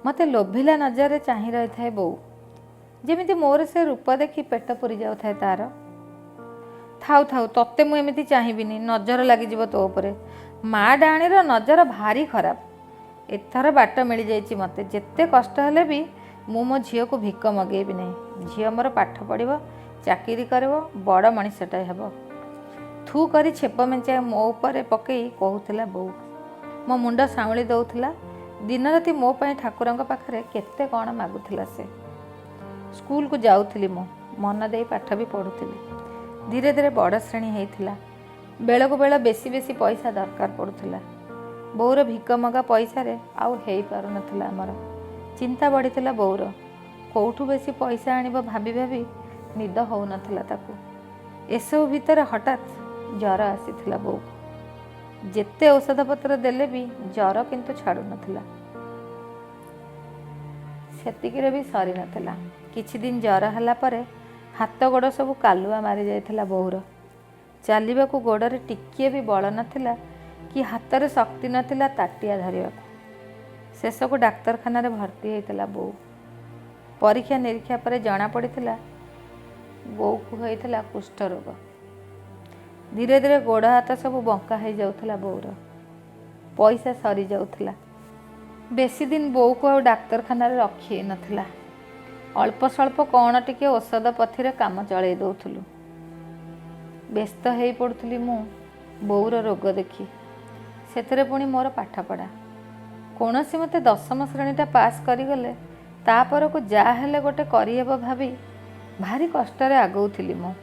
ମୋତେ ଲୋଭିଲା ନଜରରେ ଚାହିଁ ରହିଥାଏ ବୋଉ। ଯେମିତି ମୋର ସେ ରୂପ ଦେଖି ପେଟ ପୁରି ଯାଉଥାଏ ତା'ର। ଥାଉ ଥାଉ, ତତେ ମୁଁ ଏମିତି ଚାହିଁବିନି, ନଜର ଲାଗିଯିବ ତୋ ଉପରେ। ମା ଡାଣୀର ନଜର ଭାରି ଖରାପ। ଏଥର ବାଟ ମିଳିଯାଇଛି ମୋତେ। ଯେତେ କଷ୍ଟ ହେଲେ ବି ମୁଁ ମୋ ଝିଅକୁ ଭିକ ମଗେଇବି ନାହିଁ। ଝିଅ ମୋର ପାଠ ପଢ଼ିବ, ଚାକିରି କରିବ, ବଡ଼ ମଣିଷଟାଏ ହେବ। ଥୁ କରି ଛେପ ମେଞ୍ଚାଏ ମୋ ଉପରେ ପକେଇ କହୁଥିଲା ବୋଉ। ମୋ ମୁଣ୍ଡ ସାଉଁଳି ଦେଉଥିଲା। ଦିନରାତି ମୋ ପାଇଁ ଠାକୁରଙ୍କ ପାଖରେ କେତେ କ'ଣ ମାଗୁଥିଲା ସେ। ସ୍କୁଲକୁ ଯାଉଥିଲି ମୁଁ, ମନ ଦେଇ ପାଠ ବି ପଢ଼ୁଥିଲି। ଧୀରେ ଧୀରେ ବଡ଼ ଶ୍ରେଣୀ ହେଇଥିଲା। ବେଳକୁ ବେଳ ବେଶୀ ବେଶୀ ପଇସା ଦରକାର ପଡ଼ୁଥିଲା। ବୋଉର ଭିକ ମଗା ପଇସାରେ ଆଉ ହେଇପାରୁନଥିଲା ଆମର। ଚିନ୍ତା ବଢ଼ିଥିଲା ବୋଉର। କେଉଁଠୁ ବେଶୀ ପଇସା ଆଣିବ ଭାବି ଭାବି ନିଦ ହେଉନଥିଲା ତାକୁ। ଏସବୁ ଭିତରେ ହଠାତ୍ ଜ୍ୱର ଆସିଥିଲା ବୋଉକୁ। ଯେତେ ଔଷଧପତ୍ର ଦେଲେ ବି ଜ୍ୱର କିନ୍ତୁ ଛାଡ଼ୁନଥିଲା। ସେତିକିରେ ବି ସରିନଥିଲା। କିଛି ଦିନ ଜ୍ୱର ହେଲା ପରେ ହାତ ଗୋଡ଼ ସବୁ କାଲୁଆ ମାରିଯାଇଥିଲା ବୋଉର। ଚାଲିବାକୁ ଗୋଡ଼ରେ ଟିକିଏ ବି ବଳ ନଥିଲା କି ହାତରେ ଶକ୍ତି ନଥିଲା ତାଟିଆ ଧରିବାକୁ। ଶେଷକୁ ଡାକ୍ତରଖାନାରେ ଭର୍ତ୍ତି ହେଇଥିଲା ବୋଉ। ପରୀକ୍ଷା ନିରୀକ୍ଷା ପରେ ଜଣାପଡ଼ିଥିଲା ବୋଉକୁ ହୋଇଥିଲା କୁଷ୍ଠ ରୋଗ। ଧୀରେ ଧୀରେ ଗୋଡ଼ ହାତ ସବୁ ବଙ୍କା ହେଇଯାଉଥିଲା ବୋଉର। ପଇସା ସରିଯାଉଥିଲା। ବେଶୀ ଦିନ ବୋଉକୁ ଆଉ ଡାକ୍ତରଖାନାରେ ରଖି ହେଇନଥିଲା। ଅଳ୍ପ ସ୍ୱଳ୍ପ କ'ଣ ଟିକେ ଔଷଧ ପଥିରେ କାମ ଚଳେଇ ଦେଉଥିଲୁ। ବ୍ୟସ୍ତ ହେଇ ପଡ଼ୁଥିଲି ମୁଁ ବୋଉର ରୋଗ ଦେଖି। ସେଥିରେ ପୁଣି ମୋର ପାଠପଢ଼ା। କୌଣସି ମତେ 10ମ ଶ୍ରେଣୀଟା ପାସ୍ କରିଗଲେ ତାପରକୁ ଯାହା ହେଲେ ଗୋଟେ କରିହେବ ଭାବି ଭାରି କଷ୍ଟରେ ଆଗଉଥିଲି ମୁଁ।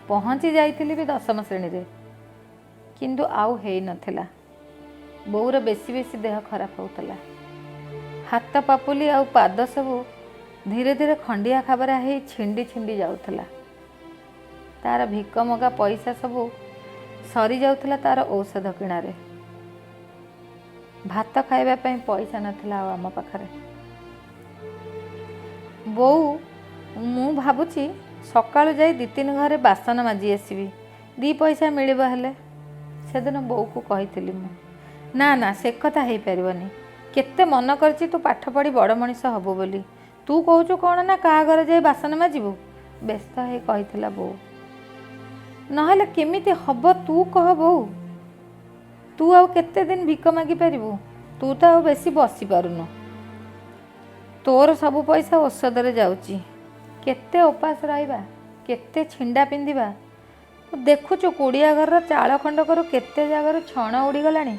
ପହଞ୍ଚି ଯାଇଥିଲି ବି 10ମ ଶ୍ରେଣୀରେ, କିନ୍ତୁ ଆଉ ହେଇନଥିଲା। ବୋଉର ବେଶୀ ବେଶୀ ଦେହ ଖରାପ ହେଉଥିଲା। ହାତ ପାପୁଲି ଆଉ ପାଦ ସବୁ ଧୀରେ ଧୀରେ ଖଣ୍ଡିଆ ଖାବରା ହେଇ ଛିଣ୍ଡି ଛିଣ୍ଡି ଯାଉଥିଲା। ତାର ଭିକ ମଗା ପଇସା ସବୁ ସରିଯାଉଥିଲା ତାର ଔଷଧ କିଣାରେ। ଭାତ ଖାଇବା ପାଇଁ ପଇସା ନଥିଲା ଆଉ ଆମ ପାଖରେ। ବୋଉ, ମୁଁ ଭାବୁଛି ସକାଳୁ ଯାଇ 2-3 ଘରେ ବାସନ ମାଜି ଆସିବି, 2 ପଇସା ମିଳିବ ହେଲେ। ସେଦିନ ବୋଉକୁ କହିଥିଲି ମୁଁ। ନା ନା, ସେ କଥା ହେଇପାରିବନି। କେତେ ମନ କରିଛି ତୁ ପାଠ ପଢ଼ି ବଡ଼ ମଣିଷ ହବୁ ବୋଲି। ତୁ କହୁଛୁ କ'ଣ ନା କାହା ଘରେ ଯାଇ ବାସନ ମାଜିବୁ? ବ୍ୟସ୍ତ ହେଇ କହିଥିଲା ବୋଉ। ନହେଲେ କେମିତି ହବ ତୁ କହ ବୋଉ? ତୁ ଆଉ କେତେ ଦିନ ଭିକ ମାଗିପାରିବୁ? ତୁ ତ ଆଉ ବେଶୀ ବସିପାରୁନୁ। ତୋର ସବୁ ପଇସା ଔଷଧରେ ଯାଉଛି। କେତେ ଉପାସ ରହିବା, କେତେ ଛିଣ୍ଡା ପିନ୍ଧିବା। ଦେଖୁଛୁ କୁଡ଼ିଆ ଘରର ଚାଳ ଖଣ୍ଡକରୁ କେତେ ଜାଗାରୁ ଛଣ ଉଡ଼ିଗଲାଣି।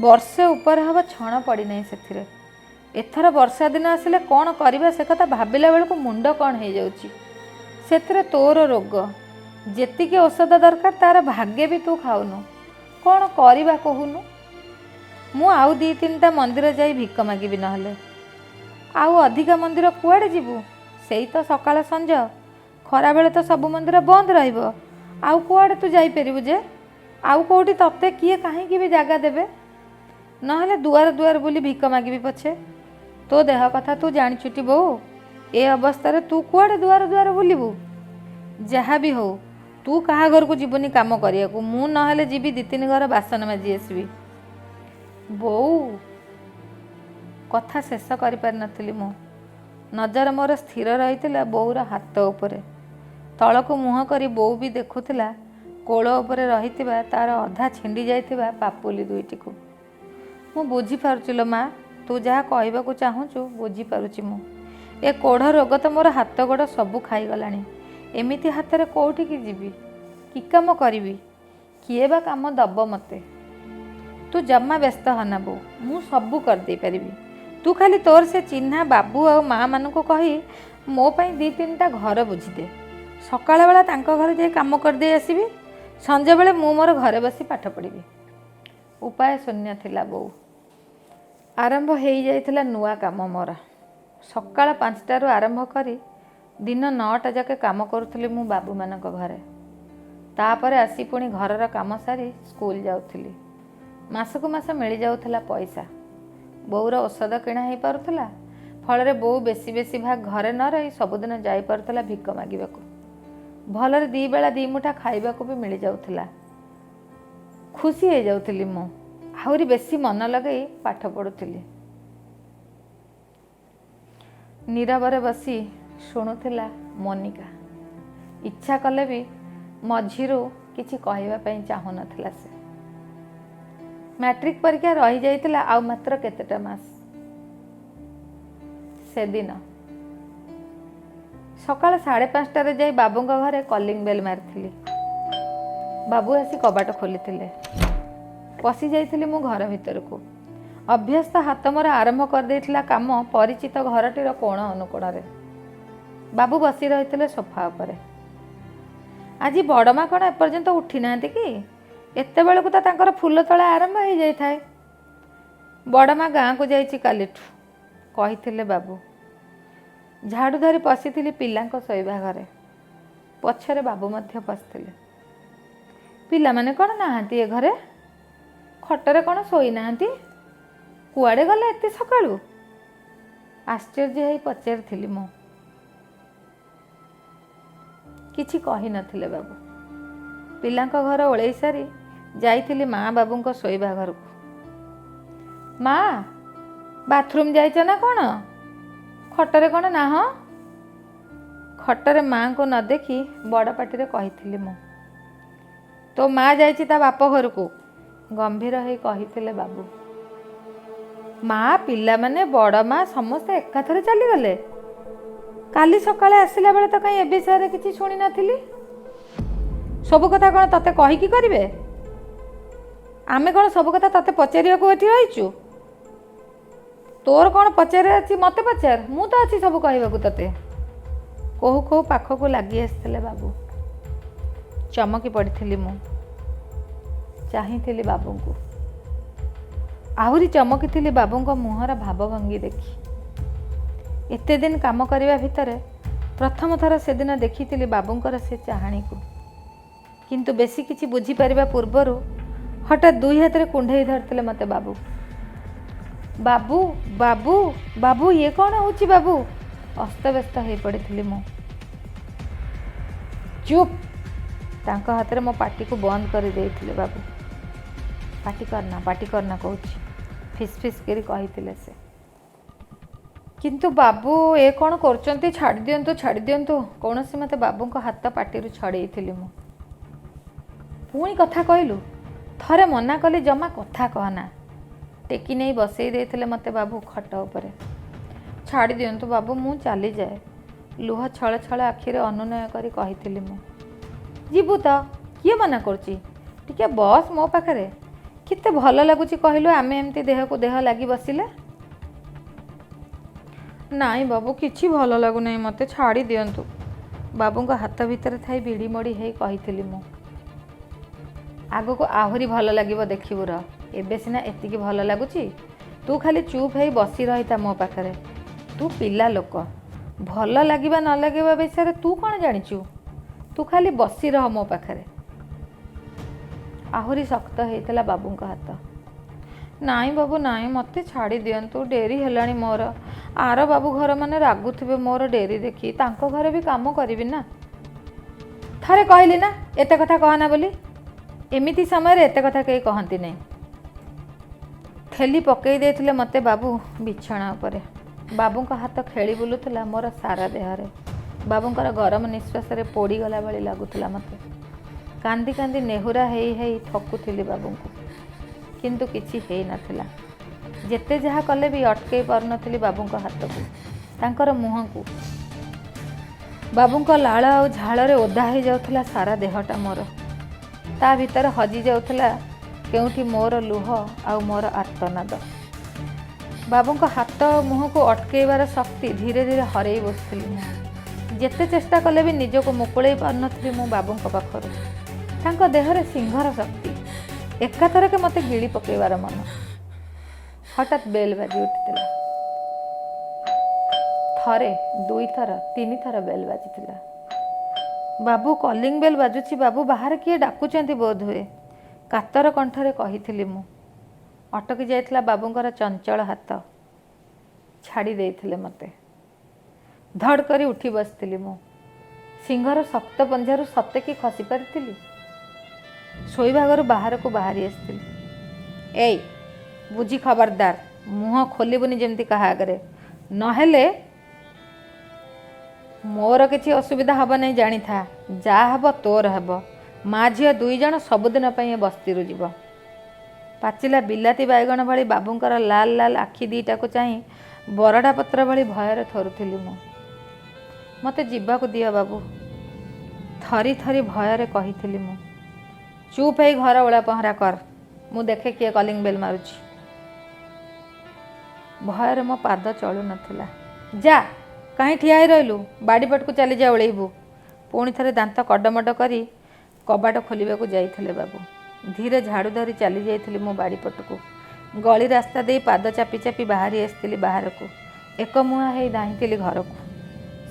ବର୍ଷେ ଉପରେ ହେବ ଛଣ ପଡ଼ିନାହିଁ ସେଥିରେ। ଏଥର ବର୍ଷା ଦିନ ଆସିଲେ କ'ଣ କରିବା ସେ କଥା ଭାବିଲା ବେଳକୁ ମୁଣ୍ଡ କ'ଣ ହେଇଯାଉଛି। ସେଥିରେ ତୋର ରୋଗ, ଯେତିକି ଔଷଧ ଦରକାର ତାର ଭାଗେ ବି ତୁ ଖାଉନୁ। କ'ଣ କରିବା କହୁନୁ? ମୁଁ ଆଉ 2-3ଟା ମନ୍ଦିର ଯାଇ ଭିକ ମାଗିବି ନହେଲେ। ଆଉ ଅଧିକା ମନ୍ଦିର କୁଆଡ଼େ ଯିବୁ? ସେଇ ତ ସକାଳ ସଞ୍ଜ। ଖରାବେଳେ ତ ସବୁ ମନ୍ଦିର ବନ୍ଦ ରହିବ। ଆଉ କୁଆଡ଼େ ତୁ ଯାଇପାରିବୁ ଯେ? ଆଉ କେଉଁଠି ତତେ କିଏ କାହିଁକି ବି ଜାଗା ଦେବେ? ନହେଲେ ଦୁଆର ଦୁଆର ବୁଲି ଭିକ ମାଗିବି ପଛେ। ତୋ ଦେହ କଥା ତୁ ଜାଣିଛୁଟି ବୋଉ। ଏ ଅବସ୍ଥାରେ ତୁ କୁଆଡ଼େ ଦୁଆର ଦୁଆର ବୁଲିବୁ? ଯାହା ବି ହଉ ତୁ କାହା ଘରକୁ ଯିବୁନି କାମ କରିବାକୁ। ମୁଁ ନହେଲେ ଯିବି 2-3 ଘର ବାସନ ମାଜି ଆସିବି। ବୋଉ, କଥା ଶେଷ କରିପାରିନଥିଲି ମୁଁ। ନଜର ମୋର ସ୍ଥିର ରହିଥିଲା ବୋଉର ହାତ ଉପରେ। ତଳକୁ ମୁହଁ କରି ବୋଉ ବି ଦେଖୁଥିଲା କୋଳ ଉପରେ ରହିଥିବା ତାର ଅଧା ଛିଣ୍ଡି ଯାଇଥିବା ପାପୁଲି 2ଟିକୁ। ମୁଁ ବୁଝିପାରୁଛି ଲୋ ମା, ତୁ ଯାହା କହିବାକୁ ଚାହୁଁଛୁ ବୁଝିପାରୁଛି ମୁଁ। ଏ କୋଢ଼ ରୋଗ ତ ମୋର ହାତ ଗୋଡ଼ ସବୁ ଖାଇଗଲାଣି। ଏମିତି ହାତରେ କେଉଁଠିକି ଯିବି? କି କାମ କରିବି? କିଏ ବା କାମ ଦବ ମୋତେ? ତୁ ଜମା ବ୍ୟସ୍ତ ହନା ବୋଉ, ମୁଁ ସବୁ କରିଦେଇପାରିବି। ତୁ ଖାଲି ତୋର ସେ ଚିହ୍ନା ବାବୁ ଆଉ ମା' ମାନଙ୍କୁ କହି ମୋ ପାଇଁ 2-3ଟା ଘର ବୁଝିଦେ। ସକାଳ ବେଳା ତାଙ୍କ ଘରେ ଯାଇ କାମ କରିଦେଇ ଆସିବି। ସଞ୍ଜବେଳେ ମୁଁ ମୋର ଘରେ ବସି ପାଠ ପଢ଼ିବି। ଉପାୟ ଶୂନ୍ୟ ଥିଲା ବୋଉ। ଆରମ୍ଭ ହେଇଯାଇଥିଲା ନୂଆ କାମ ମୋର। ସକାଳ 5ଟାରୁ ଆରମ୍ଭ କରି ଦିନ 9ଟା ଯାକେ କାମ କରୁଥିଲି ମୁଁ ବାବୁମାନଙ୍କ ଘରେ। ତାପରେ ଆସି ପୁଣି ଘରର କାମ ସାରି ସ୍କୁଲ ଯାଉଥିଲି। ମାସକୁ ମାସ ମିଳିଯାଉଥିଲା ପଇସା। ବୋଉର ଔଷଧ କିଣା ହେଇପାରୁଥିଲା। ଫଳରେ ବୋଉ ବେଶୀ ବେଶୀ ଭାଗ ଘରେ ନ ରହି ସବୁଦିନ ଯାଇପାରୁଥିଲା ଭିକ ମାଗିବାକୁ। ଭଲରେ 2 ବେଳା 2 ମୁଠା ଖାଇବାକୁ ବି ମିଳିଯାଉଥିଲା। ଖୁସି ହେଇଯାଉଥିଲି ମୁଁ। ଆହୁରି ବେଶୀ ମନ ଲଗେଇ ପାଠ ପଢ଼ୁଥିଲି। ନୀରବରେ ବସି ଶୁଣୁଥିଲା ମୋନିକା। ଇଚ୍ଛା କଲେ ବି ମଝିରୁ କିଛି କହିବା ପାଇଁ ଚାହୁଁନଥିଲା ସେ। ମ୍ୟାଟ୍ରିକ୍ ପରୀକ୍ଷା ରହିଯାଇଥିଲା ଆଉ ମାତ୍ର କେତେଟା ମାସ। ସେଦିନ ସକାଳ 5:30ରେ ଯାଇ ବାବୁଙ୍କ ଘରେ କଲିଂ ବେଲ୍ ମାରିଥିଲି। ବାବୁ ଆସି କବାଟ ଖୋଲିଥିଲେ। ପଶି ଯାଇଥିଲି ମୁଁ ଘର ଭିତରକୁ। ଅଭ୍ୟସ୍ତ ହାତ ମୋର ଆରମ୍ଭ କରିଦେଇଥିଲା କାମ ପରିଚିତ ଘରଟିର କୋଣ ଅନୁକୋଣରେ। ବାବୁ ବସି ରହିଥିଲେ ସୋଫା ଉପରେ। ଆଜି ବଡ଼ମା କ'ଣ ଏପର୍ଯ୍ୟନ୍ତ ଉଠି ନାହାନ୍ତି କି? ଏତେବେଳକୁ ତ ତାଙ୍କର ଫୁଲ ତୋଳା ଆରମ୍ଭ ହେଇଯାଇଥାଏ। ବଡ଼ମା ଗାଁକୁ ଯାଇଛି କାଲିଠୁ, କହିଥିଲେ ବାବୁ। ଝାଡ଼ୁ ଧରି ପଶିଥିଲି ପିଲାଙ୍କ ଶୋଇବା ଘରେ। ପଛରେ ବାବୁ ମଧ୍ୟ ପଶିଥିଲେ। ପିଲାମାନେ କ'ଣ ନାହାନ୍ତି ଏ ଘରେ? ଖଟରେ କ'ଣ ଶୋଇନାହାନ୍ତି? କୁଆଡ଼େ ଗଲେ ଏତେ ସକାଳୁ? ଆଶ୍ଚର୍ଯ୍ୟ ହେଇ ପଚାରିଥିଲି ମୁଁ। କିଛି କହିନଥିଲେ ବାବୁ। ପିଲାଙ୍କ ଘର ଓଳେଇ ସାରି ଯାଇଥିଲି ମା' ବାବୁଙ୍କ ଶୋଇବା ଘରକୁ। ମା, ବାଥରୁମ୍ ଯାଇଛ ନା କ'ଣ? ଖଟରେ କ'ଣ ନାହଁ? ଖଟରେ ମାଆଙ୍କୁ ନ ଦେଖି ବଡ଼ ପାଟିରେ କହିଥିଲି ମୁଁ। ତୋ ମା' ଯାଇଛି ତା ବାପ ଘରକୁ, ଗମ୍ଭୀର ହେଇ କହିଥିଲେ ବାବୁ। ମା' ପିଲାମାନେ ବଡ଼ ମା' ସମସ୍ତେ ଏକାଥରେ ଚାଲିଗଲେ। କାଲି ସକାଳେ ଆସିଲା ବେଳେ ତ କାହିଁ ଏ ବିଷୟରେ କିଛି ଶୁଣି ନଥିଲି। ସବୁ କଥା କ'ଣ ତତେ କହିକି କରିବେ? ଆମେ କ'ଣ ସବୁ କଥା ତତେ ପଚାରିବାକୁ ଏଠି ରହିଛୁ? ତୋର କ'ଣ ପଚାରିବାର ଅଛି ମୋତେ ପଚାର, ମୁଁ ତ ଅଛି ସବୁ କହିବାକୁ ତତେ। କହୁ କହୁ ପାଖକୁ ଲାଗି ଆସିଥିଲେ ବାବୁ। ଚମକି ପଡ଼ିଥିଲି ମୁଁ। ଚାହିଁଥିଲି ବାବୁଙ୍କୁ। ଆହୁରି ଚମକିଥିଲି ବାବୁଙ୍କ ମୁହଁର ଭାବଭଙ୍ଗୀ ଦେଖି। ଏତେ ଦିନ କାମ କରିବା ଭିତରେ ପ୍ରଥମ ଥର ସେଦିନ ଦେଖିଥିଲି ବାବୁଙ୍କର ସେ ଚାହାଣୀକୁ। କିନ୍ତୁ ବେଶୀ କିଛି ବୁଝିପାରିବା ପୂର୍ବରୁ ହଠାତ୍ ଦୁଇ ହାତରେ କୁଣ୍ଢେଇ ଧରିଥିଲେ ମୋତେ ବାବୁ। ବାବୁ ବାବୁ ବାବୁ ଇଏ କ'ଣ ହେଉଛି ବାବୁ? ଅସ୍ତବ୍ୟସ୍ତ ହୋଇପଡ଼ିଥିଲି ମୁଁ। ଚୁପ୍! ତାଙ୍କ ହାତରେ ମୋ ପାଟିକୁ ବନ୍ଦ କରିଦେଇଥିଲେ ବାବୁ। ପାଟି କରନା କହୁଛି, ଫିସ୍ ଫିସ୍ କରି କହିଥିଲେ ସେ। କିନ୍ତୁ ବାବୁ ଏ କ'ଣ କରୁଛନ୍ତି? ଛାଡ଼ି ଦିଅନ୍ତୁ। କୌଣସି ମତେ ବାବୁଙ୍କ ହାତ ପାଟିରୁ ଛଡ଼େଇଥିଲି ମୁଁ। ପୁଣି କଥା କହିଲୁ? ଥରେ ମନା କଲି ଜମା କଥା କହନା। ଟେକି ନେଇ ବସେଇ ଦେଇଥିଲେ ମୋତେ ବାବୁ ଖଟ ଉପରେ। ଛାଡ଼ି ଦିଅନ୍ତୁ ବାବୁ, ମୁଁ ଚାଲିଯାଏ। ଲୁହ ଛଳ ଛଳ ଆଖିରେ ଅନୁନୟ କରି କହିଥିଲି ମୁଁ। ଯିବୁ ତ? କିଏ ମନା କରୁଛି? ଟିକେ ବସ୍ ମୋ ପାଖରେ। କେତେ ଭଲ ଲାଗୁଛି କହିଲୁ ଆମେ ଏମିତି ଦେହକୁ ଦେହ ଲାଗି ବସିଲେ। ନାଇଁ ବାବୁ, କିଛି ଭଲ ଲାଗୁନାହିଁ ମୋତେ, ଛାଡ଼ି ଦିଅନ୍ତୁ। ବାବୁଙ୍କ ହାତ ଭିତରେ ଥାଇ ଭିଡ଼ି ମୋଡ଼ି ହେଇ କହିଥିଲି ମୁଁ। ଆଗକୁ ଆହୁରି ଭଲ ଲାଗିବ ଦେଖିବୁ ରହ। ଏବେ ସିନା ଏତିକି ଭଲ ଲାଗୁଛି। ତୁ ଖାଲି ଚୁପ୍ ହେଇ ବସି ରହିଥା ମୋ ପାଖରେ। ତୁ ପିଲା ଲୋକ, ଭଲ ଲାଗିବା ନ ଲାଗିବା ବିଷୟରେ ତୁ କ'ଣ ଜାଣିଛୁ? ତୁ ଖାଲି ବସି ରହ ମୋ ପାଖରେ। ଆହୁରି ଶକ୍ତ ହେଇଥିଲା ବାବୁଙ୍କ ହାତ। ନାଇଁ ବାବୁ ନାଇଁ, ମୋତେ ଛାଡ଼ି ଦିଅନ୍ତୁ। ଡେରି ହେଲାଣି ମୋର। ଆର ବାବୁ ଘର ମାନେ ରାଗୁଥିବେ ମୋର ଡେରି ଦେଖି। ତାଙ୍କ ଘରେ ବି କାମ କରିବି ନା। ଥରେ କହିଲି ନା ଏତେ କଥା କହନା ବୋଲି। ଏମିତି ସମୟରେ ଏତେ କଥା କେହି କହନ୍ତି ନାହିଁ। ଠେଲି ପକେଇ ଦେଇଥିଲେ ମୋତେ ବାବୁ ବିଛଣା ଉପରେ। ବାବୁଙ୍କ ହାତ ଖେଳି ବୁଲୁଥିଲା ମୋର ସାରା ଦେହରେ। ବାବୁଙ୍କର ଗରମ ନିଶ୍ୱାସରେ ପୋଡ଼ିଗଲା ଭଳି ଲାଗୁଥିଲା ମୋତେ। କାନ୍ଦି କାନ୍ଦି ନେହୁରା ହେଇ ହେଇ ଥକୁଥିଲି ବାବୁଙ୍କୁ। କିନ୍ତୁ କିଛି ହେଇନଥିଲା। ଯେତେ ଯାହା କଲେ ବି ଅଟକେଇ ପାରୁନଥିଲି ବାବୁଙ୍କ ହାତକୁ, ତାଙ୍କର ମୁହଁକୁ। ବାବୁଙ୍କ ଲାଳ ଆଉ ଝାଳରେ ଓଦା ହେଇଯାଉଥିଲା ସାରା ଦେହଟା ମୋର। ତା ଭିତରେ ହଜି ଯାଉଥିଲା କେଉଁଠି ମୋର ଲୁହ ଆଉ ମୋର ଆର୍ତ୍ତନାଦ। ବାବୁଙ୍କ ହାତ ମୁହଁକୁ ଅଟକେଇବାର ଶକ୍ତି ଧୀରେ ଧୀରେ ହରେଇ ବସୁଥିଲି ମୁଁ। ଯେତେ ଚେଷ୍ଟା କଲେ ବି ନିଜକୁ ମୁକୁଳେଇ ପାରୁନଥିଲି ମୁଁ ବାବୁଙ୍କ ପାଖରୁ। ତାଙ୍କ ଦେହରେ ସିଂହର ଶକ୍ତି। ଏକାଥରକେ ମୋତେ ଗିଳି ପକେଇବାର ମନ। ହଠାତ୍ ବେଲ୍ ବାଜି ଉଠିଥିଲା। ଥରେ, ଦୁଇଥର, ତିନିଥର ବେଲ୍ ବାଜିଥିଲା। ବାବୁ, କଲିଂ ବେଲ୍ ବାଜୁଛି ବାବୁ, ବାହାରେ କିଏ ଡାକୁଛନ୍ତି ବୋଧହୁଏ, କାତର କଣ୍ଠରେ କହିଥିଲି ମୁଁ। ଅଟକି ଯାଇଥିଲା ବାବୁଙ୍କର ଚଞ୍ଚଳ ହାତ। ଛାଡ଼ି ଦେଇଥିଲେ ମୋତେ। ଧଡ଼ କରି ଉଠି ବସିଥିଲି ମୁଁ। ସିଂହର ଶକ୍ତ ପଞ୍ଝାରୁ ସତେ କି ଖସି ପାରିଥିଲି। ଶୋଇବା ଘରୁ ବାହାରକୁ ବାହାରି ଆସିଥିଲି। ଏଇ ବୁଝି ଖବରଦାର, ମୁହଁ ଖୋଲିବୁନି ଯେମିତି କାହା ଆଗରେ, ନହେଲେ ମୋର କିଛି ଅସୁବିଧା ହେବ ନାହିଁ ଜାଣିଥା। ଯାହା ହେବ ତୋର ହେବ। ମା ଝିଅ ଦୁଇ ଜଣ ସବୁଦିନ ପାଇଁ ଏ ବସ୍ତିରୁ ଯିବ। ପାଚିଲା ବିଲାତି ବାଇଗଣ ଭଳି ବାବୁଙ୍କର ଲାଲ ଲାଲ ଆଖି ଦିଟାକୁ ଚାହିଁ ବରଡ଼ା ପତ୍ର ଭଳି ଭୟରେ ଥରୁଥିଲି ମୁଁ। ମୋତେ ଯିବାକୁ ଦିଅ ବାବୁ, ଥରି ଥରି ଭୟରେ କହିଥିଲି ମୁଁ। ଚୁପ୍ ହେଇ ଘର ଓଳା ପହଁରା କର, ମୁଁ ଦେଖେ କିଏ କଲିଂ ବେଲ୍ ମାରୁଛି। ଭୟରେ ମୋ ପାଦ ଚଳୁ ନଥିଲା। ଯା, କାହିଁ ଠିଆ ହେଇ ରହିଲୁ? ବାଡ଼ି ପଟକୁ ଚାଲିଯା, ଓଳେଇବୁ। ପୁଣି ଥରେ ଦାନ୍ତ କଡ଼ମଡ଼ କରି କବାଟ ଖୋଲିବାକୁ ଯାଇଥିଲେ ବାବୁ। ଧୀରେ ଝାଡ଼ୁ ଧରି ଚାଲି ଯାଇଥିଲି ମୁଁ ବାଡ଼ି ପଟକୁ। ଗଳି ରାସ୍ତା ଦେଇ ପାଦ ଚାପି ଚାପି ବାହାରି ଆସିଥିଲି ବାହାରକୁ। ଏକମୁହାଁ ହେଇ ଧାଇଁଥିଲି ଘରକୁ।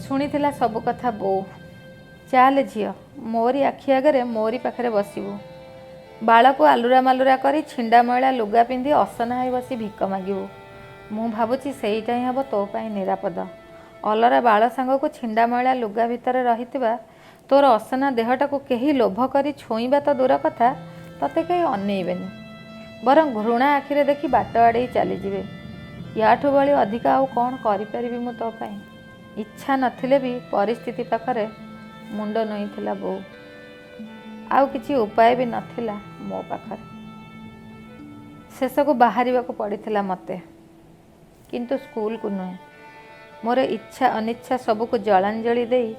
ଶୁଣିଥିଲା ସବୁ କଥା ବୋଉ। ଚାଲେ ଝିଅ, ମୋରି ଆଖି ଆଗରେ ମୋରି ପାଖରେ ବସିବୁ। ବାଳକୁ ଆଲୁରା ମାଲୁରା କରି ଛିଣ୍ଡା ମଇଳା ଲୁଗା ପିନ୍ଧି ଅସନା ହେଇ ବସି ଭିକ ମାଗିବୁ। ମୁଁ ଭାବୁଛି ସେଇଟା ହିଁ ହେବ ତୋ ପାଇଁ ନିରାପଦ। ଅଲରା ବାଳ ସାଙ୍ଗକୁ ଛିଣ୍ଡା ମଇଳା ଲୁଗା ଭିତରେ ରହିଥିବା ତୋର ଅସନା ଦେହଟାକୁ କେହି ଲୋଭ କରି ଛୁଇଁବା ତ ଦୂର କଥା, ତତେ କେହି ଅନେଇବେନି। ବରଂ ଘୃଣା ଆଖିରେ ଦେଖି ବାଟ ଆଡ଼େଇ ଚାଲିଯିବେ। ୟାଠୁ ଭଳି ଅଧିକା ଆଉ କ'ଣ କରିପାରିବି ମୁଁ ତୋ ପାଇଁ? ଇଚ୍ଛା ନଥିଲେ ବି ପରିସ୍ଥିତି ପାଖରେ ମୁଣ୍ଡ ନୋଇଥିଲା ବୋଉ। ଆଉ କିଛି ଉପାୟ ବି ନଥିଲା ମୋ ପାଖରେ। ଶେଷକୁ ବାହାରିବାକୁ ପଡ଼ିଥିଲା ମୋତେ, କିନ୍ତୁ ସ୍କୁଲକୁ ନୁହେଁ। ମୋର ଇଚ୍ଛା ଅନିଚ୍ଛା ସବୁକୁ ଜଳାଞ୍ଜଳି ଦେଇ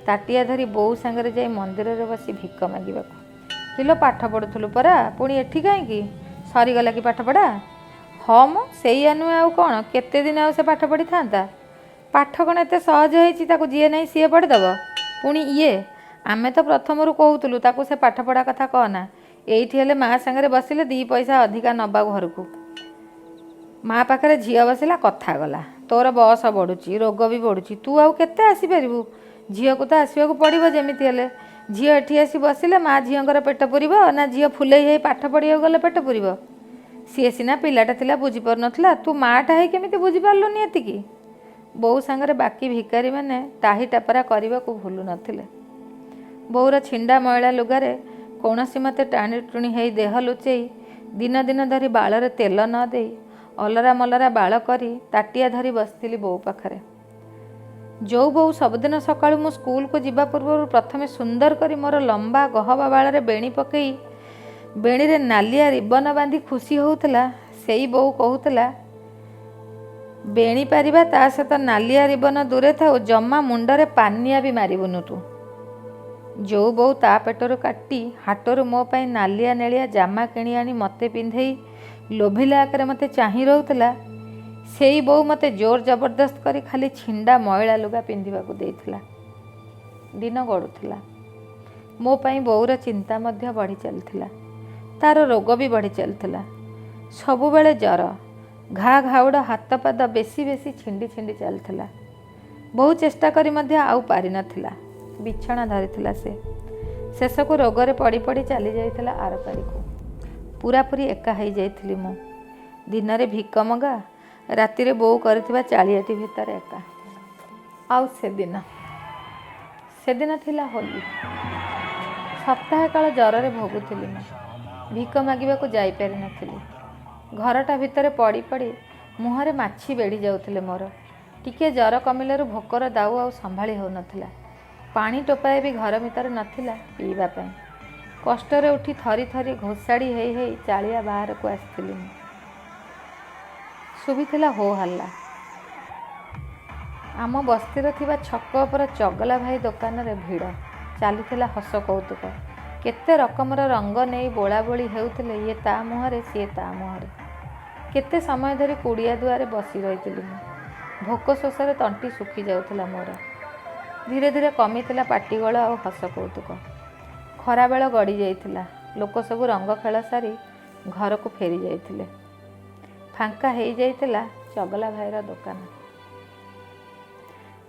ତାଟିଆ ଧରି ବୋଉ ସାଙ୍ଗରେ ଯାଇ ମନ୍ଦିରରେ ବସି ଭିକ ମାଗିବାକୁ। କିଲୋ ପାଠ ପଢ଼ୁଥିଲୁ ପରା, ପୁଣି ଏଠି କାହିଁକି? ସରିଗଲା କି ପାଠପଢ଼ା? ହଁ ମ ସେଇଆ ନୁହେଁ ଆଉ କ'ଣ, କେତେ ଦିନ ଆଉ ସେ ପାଠ ପଢ଼ିଥାନ୍ତା? ପାଠ କ'ଣ ଏତେ ସହଜ ହେଇଛି ତାକୁ ଯିଏ ନାହିଁ ସିଏ ପଢ଼ିଦେବ? ପୁଣି ଇଏ, ଆମେ ତ ପ୍ରଥମରୁ କହୁଥିଲୁ ତାକୁ ସେ ପାଠପଢ଼ା କଥା କହନା। ଏଇଠି ହେଲେ ମା ସାଙ୍ଗରେ ବସିଲେ 2 ପଇସା ଅଧିକା ନେବା ଘରକୁ। ମା ପାଖରେ ଝିଅ ବସିଲା, କଥା ଗଲା। ତୋର ବୟସ ବଢ଼ୁଛି, ରୋଗ ବି ବଢ଼ୁଛି, ତୁ ଆଉ କେତେ ଆସିପାରିବୁ? ଝିଅକୁ ତ ଆସିବାକୁ ପଡ଼ିବ ଯେମିତି ହେଲେ। ଝିଅ ଏଠି ଆସି ବସିଲେ ମା ଝିଅଙ୍କର ପେଟ ପୁରିବ ନା ଝିଅ ଫୁଲେଇ ହେଇ ପାଠ ପଢ଼ିବାକୁ ଗଲେ ପେଟ ପୁରିବ? ସିଏ ସିନା ପିଲାଟା ଥିଲା ବୁଝିପାରୁନଥିଲା, ତୁ ମାଆଟା ହେଇ କେମିତି ବୁଝିପାରିଲୁନି ଏତିକି? ବୋଉ ସାଙ୍ଗରେ ବାକି ଭିକାରୀମାନେ ଟାହି ଟାପରା କରିବାକୁ ଭୁଲୁ ନଥିଲେ। ବୋଉର ଛିଣ୍ଡା ମଇଳା ଲୁଗାରେ କୌଣସି ମତେ ଟାଣି ଟୁଣି ହେଇ ଦେହ ଲୁଚେଇ ଦିନ ଦିନ ଧରି ବାଳରେ ତେଲ ନ ଦେଇ ଅଲରା ମଲରା ବାଳ କରି ତାଟିଆ ଧରି ବସିଥିଲି ବୋଉ ପାଖରେ। ଯେଉଁ ବୋଉ ସବୁଦିନ ସକାଳୁ ମୁଁ ସ୍କୁଲକୁ ଯିବା ପୂର୍ବରୁ ପ୍ରଥମେ ସୁନ୍ଦର କରି ମୋର ଲମ୍ବା ଗହବା ବାଳରେ ବେଣୀ ପକେଇ ବେଣୀରେ ନାଲିଆ ରିବନ ବାନ୍ଧି ଖୁସି ହେଉଥିଲା, ସେଇ ବୋଉ କହୁଥିଲା, ବେଣୀ ପାରିବା ତା ସହିତ ନାଲିଆ ରିବନ ଦୂରେ ଥାଉ, ଜମା ମୁଣ୍ଡରେ ପାନିଆ ବି ମାରିବୁନୁ ତୁ। ଯେଉଁ ବୋଉ ତା ପେଟରୁ କାଟି ହାଟରୁ ମୋ ପାଇଁ ନାଲିଆ ନେଳିଆ ଜାମା କିଣି ଆଣି ମୋତେ ପିନ୍ଧେଇ ଲୋଭିଲା ଆକାରେ ମୋତେ ଚାହିଁ ରହୁଥିଲା, ସେଇ ବୋଉ ମୋତେ ଜୋର ଜବରଦସ୍ତ କରି ଖାଲି ଛିଣ୍ଡା ମଇଳା ଲୁଗା ପିନ୍ଧିବାକୁ ଦେଇଥିଲା। ଦିନ ଗଡ଼ୁଥିଲା। ମୋ ପାଇଁ ବୋଉର ଚିନ୍ତା ମଧ୍ୟ ବଢ଼ି ଚାଲିଥିଲା। ତା'ର ରୋଗ ବି ବଢ଼ି ଚାଲିଥିଲା। ସବୁବେଳେ ଜ୍ୱର, ଘା ଘାଉଡ଼, ହାତ ପାଦ ବେଶୀ ବେଶୀ ଛିଣ୍ଡି ଛିଣ୍ଡି ଚାଲିଥିଲା। ବହୁ ଚେଷ୍ଟା କରି ମଧ୍ୟ ଆଉ ପାରିନଥିଲା। ବିଛଣା ଧରିଥିଲା ସେ। ଶେଷକୁ ରୋଗରେ ପଡ଼ି ପଡ଼ି ଚାଲି ଯାଇଥିଲା ଆରପାରିକୁ। ପୁରାପୁରି ଏକା ହେଇଯାଇଥିଲି ମୁଁ। ଦିନରେ ଭିକ ମଗା, ରାତିରେ ବୋଉ କରିଥିବା ଚାଳିଆଟି ଭିତରେ ଏକା। ଆଉ ସେଦିନ ଥିଲା ହୋଲି। ସପ୍ତାହେ କାଳ ଜ୍ୱରରେ ଭୋଗୁଥିଲି ମୁଁ। ଭିକ ମାଗିବାକୁ ଯାଇପାରିନଥିଲି। ଘରଟା ଭିତରେ ପଡ଼ି ପଡ଼ି ମୁହଁରେ ମାଛି ବେଢ଼ି ଯାଉଥିଲେ ମୋର। ଟିକିଏ ଜ୍ୱର କମିଲାରୁ ଭୋକର ଦାଉ ଆଉ ସମ୍ଭାଳି ହେଉନଥିଲା। ପାଣି ଟୋପାଏ ବି ଘର ଭିତରେ ନଥିଲା ପିଇବା ପାଇଁ। କଷ୍ଟରେ ଉଠି ଥରି ଥରି ଘୋଷାଡ଼ି ହେଇ ହେଇ ଚାଳିଆ ବାହାରକୁ ଆସିଥିଲି ମୁଁ। ଶୁଭିଥିଲା ହୋ ହଲ୍ଲା। ଆମ ବସ୍ତିର ଥିବା ଛକ ଉପର ଚଗଲା ଭାଇ ଦୋକାନରେ ଭିଡ଼। ଚାଲିଥିଲା ହସ କୌତୁକ। କେତେ ରକମର ରଙ୍ଗ ନେଇ ବୋଳାବୋଳି ହେଉଥିଲେ, ଇଏ ତା ମୁହଁରେ ସିଏ ତା ମୁହଁରେ। କେତେ ସମୟ ଧରି କୁଡ଼ିଆ ଦୁଆରେ ବସି ରହିଥିଲି ମୁଁ। ଭୋକ ଶୋଷରେ ତଣ୍ଟି ଶୁଖି ଯାଉଥିଲା ମୋର। ଧୀରେ ଧୀରେ କମିଥିଲା ପାଟିଗୋଳ ଆଉ ହସ କୌତୁକ। ଖରାବେଳ ଗଡ଼ି ଯାଇଥିଲା। ଲୋକ ସବୁ ରଙ୍ଗ ଖେଳ ସାରି ଘରକୁ ଫେରି ଯାଇଥିଲେ। ଫାଙ୍କା ହେଇଯାଇଥିଲା ଚଗଲା ଭାଇର ଦୋକାନ।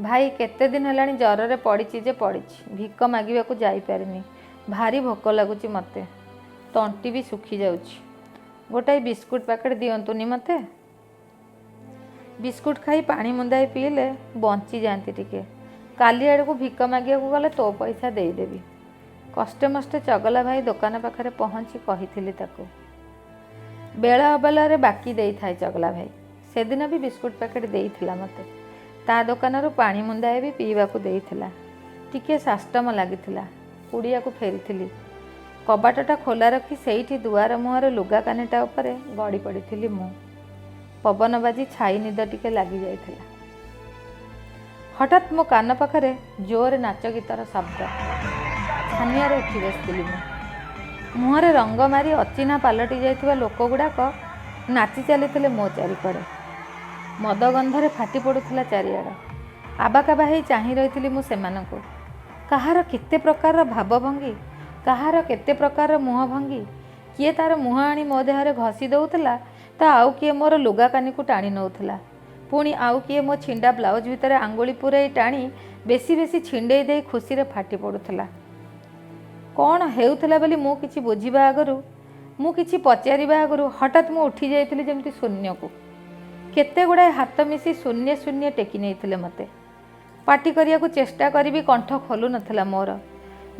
ଭାଇ କେତେ ଦିନ ହେଲାଣି ଜ୍ୱରରେ ପଡ଼ିଛି ଯେ ପଡ଼ିଛି। ଭିକ ମାଗିବାକୁ ଯାଇପାରିନି। ଭାରି ଭୋକ ଲାଗୁଛି ମୋତେ। ତଣ୍ଟି ବି ଶୁଖି ଯାଉଛି। ଗୋଟାଏ ବିସ୍କୁଟ ପ୍ୟାକେଟ୍ ଦିଅନ୍ତୁନି ମୋତେ। ବିସ୍କୁଟ ଖାଇ ପାଣି ମୁନ୍ଦାଏ ପିଇଲେ ବଞ୍ଚିଯାଆନ୍ତି ଟିକେ। କାଲି ଆଡ଼କୁ ଭିକ ମାଗିବାକୁ ଗଲେ ତୋ ପଇସା ଦେଇଦେବି। କଷ୍ଟେ ମଷ୍ଟେ ଚଗଲା ଭାଇ ଦୋକାନ ପାଖରେ ପହଞ୍ଚି କହିଥିଲି ତାକୁ। ବେଳ ଅବେଳରେ ବାକି ଦେଇଥାଏ ଚଗଲା ଭାଇ। ସେଦିନ ବି ବିସ୍କୁଟ ପ୍ୟାକେଟ୍ ଦେଇଥିଲା ମୋତେ। ତା ଦୋକାନରୁ ପାଣି ମୁନ୍ଦାଏ ବି ପିଇବାକୁ ଦେଇଥିଲା। ଟିକିଏ ସାଷ୍ଟମ ଲାଗିଥିଲା। କୁଡ଼ିଆକୁ ଫେରିଥିଲି। କବାଟଟା ଖୋଲା ରଖି ସେଇଠି ଦୁଆର ମୁହଁରେ ଲୁଗା କାନିଟା ଉପରେ ଗଡ଼ି ପଡ଼ିଥିଲି ମୁଁ। ପବନ ବାଜି ଛାଇ ନିଦ ଟିକେ ଲାଗିଯାଇଥିଲା। ହଠାତ୍ ମୋ କାନ ପାଖରେ ଜୋରେ ନାଚ ଗୀତର ଶବ୍ଦ। ଛାନିଆରେ ଉଠି ବସିଥିଲି ମୁଁ। ମୁହଁରେ ରଙ୍ଗ ମାରି ଅଚିହ୍ନା ପାଲଟି ଯାଇଥିବା ଲୋକଗୁଡ଼ାକ ନାଚି ଚାଲିଥିଲେ ମୋ ଚାରିକଡ଼େ। ମଦ ଗନ୍ଧରେ ଫାଟି ପଡ଼ୁଥିଲା ଚାରିଆଡ଼। ଆବାକାବା ହେଇ ଚାହିଁ ରହିଥିଲି ମୁଁ ସେମାନଙ୍କୁ। କାହାର କେତେ ପ୍ରକାରର ଭାବଭଙ୍ଗୀ, କାହାର କେତେ ପ୍ରକାରର ମୁହଁ ଭଙ୍ଗୀ। କିଏ ତା'ର ମୁହଁ ଆଣି ମୋ ଦେହରେ ଘଷି ଦେଉଥିଲା, ତ ଆଉ କିଏ ମୋର ଲୁଗା କାନିକୁ ଟାଣି ନେଉଥିଲା। ପୁଣି ଆଉ କିଏ ମୋ ଛିଣ୍ଡା ବ୍ଲାଉଜ୍ ଭିତରେ ଆଙ୍ଗୁଳି ପୂରେଇ ଟାଣି ବେଶୀ ବେଶୀ ଛିଣ୍ଡେଇ ଦେଇ ଖୁସିରେ ଫାଟି ପଡ଼ୁଥିଲା। କ'ଣ ହେଉଥିଲା ବୋଲି ମୁଁ କିଛି ବୁଝିବା ଆଗରୁ, ମୁଁ କିଛି ପଚାରିବା ଆଗରୁ ହଠାତ୍ ମୁଁ ଉଠି ଯାଇଥିଲି ଯେମିତି ଶୂନ୍ୟକୁ। କେତେ ଗୁଡ଼ାଏ ହାତ ମିଶି ଶୂନ୍ୟ ଶୂନ୍ୟ ଟେକି ନେଇଥିଲେ ମୋତେ। ପାଟି କରିବାକୁ ଚେଷ୍ଟା କରିବି କଣ୍ଠ ଖୋଲୁ ନଥିଲା ମୋର।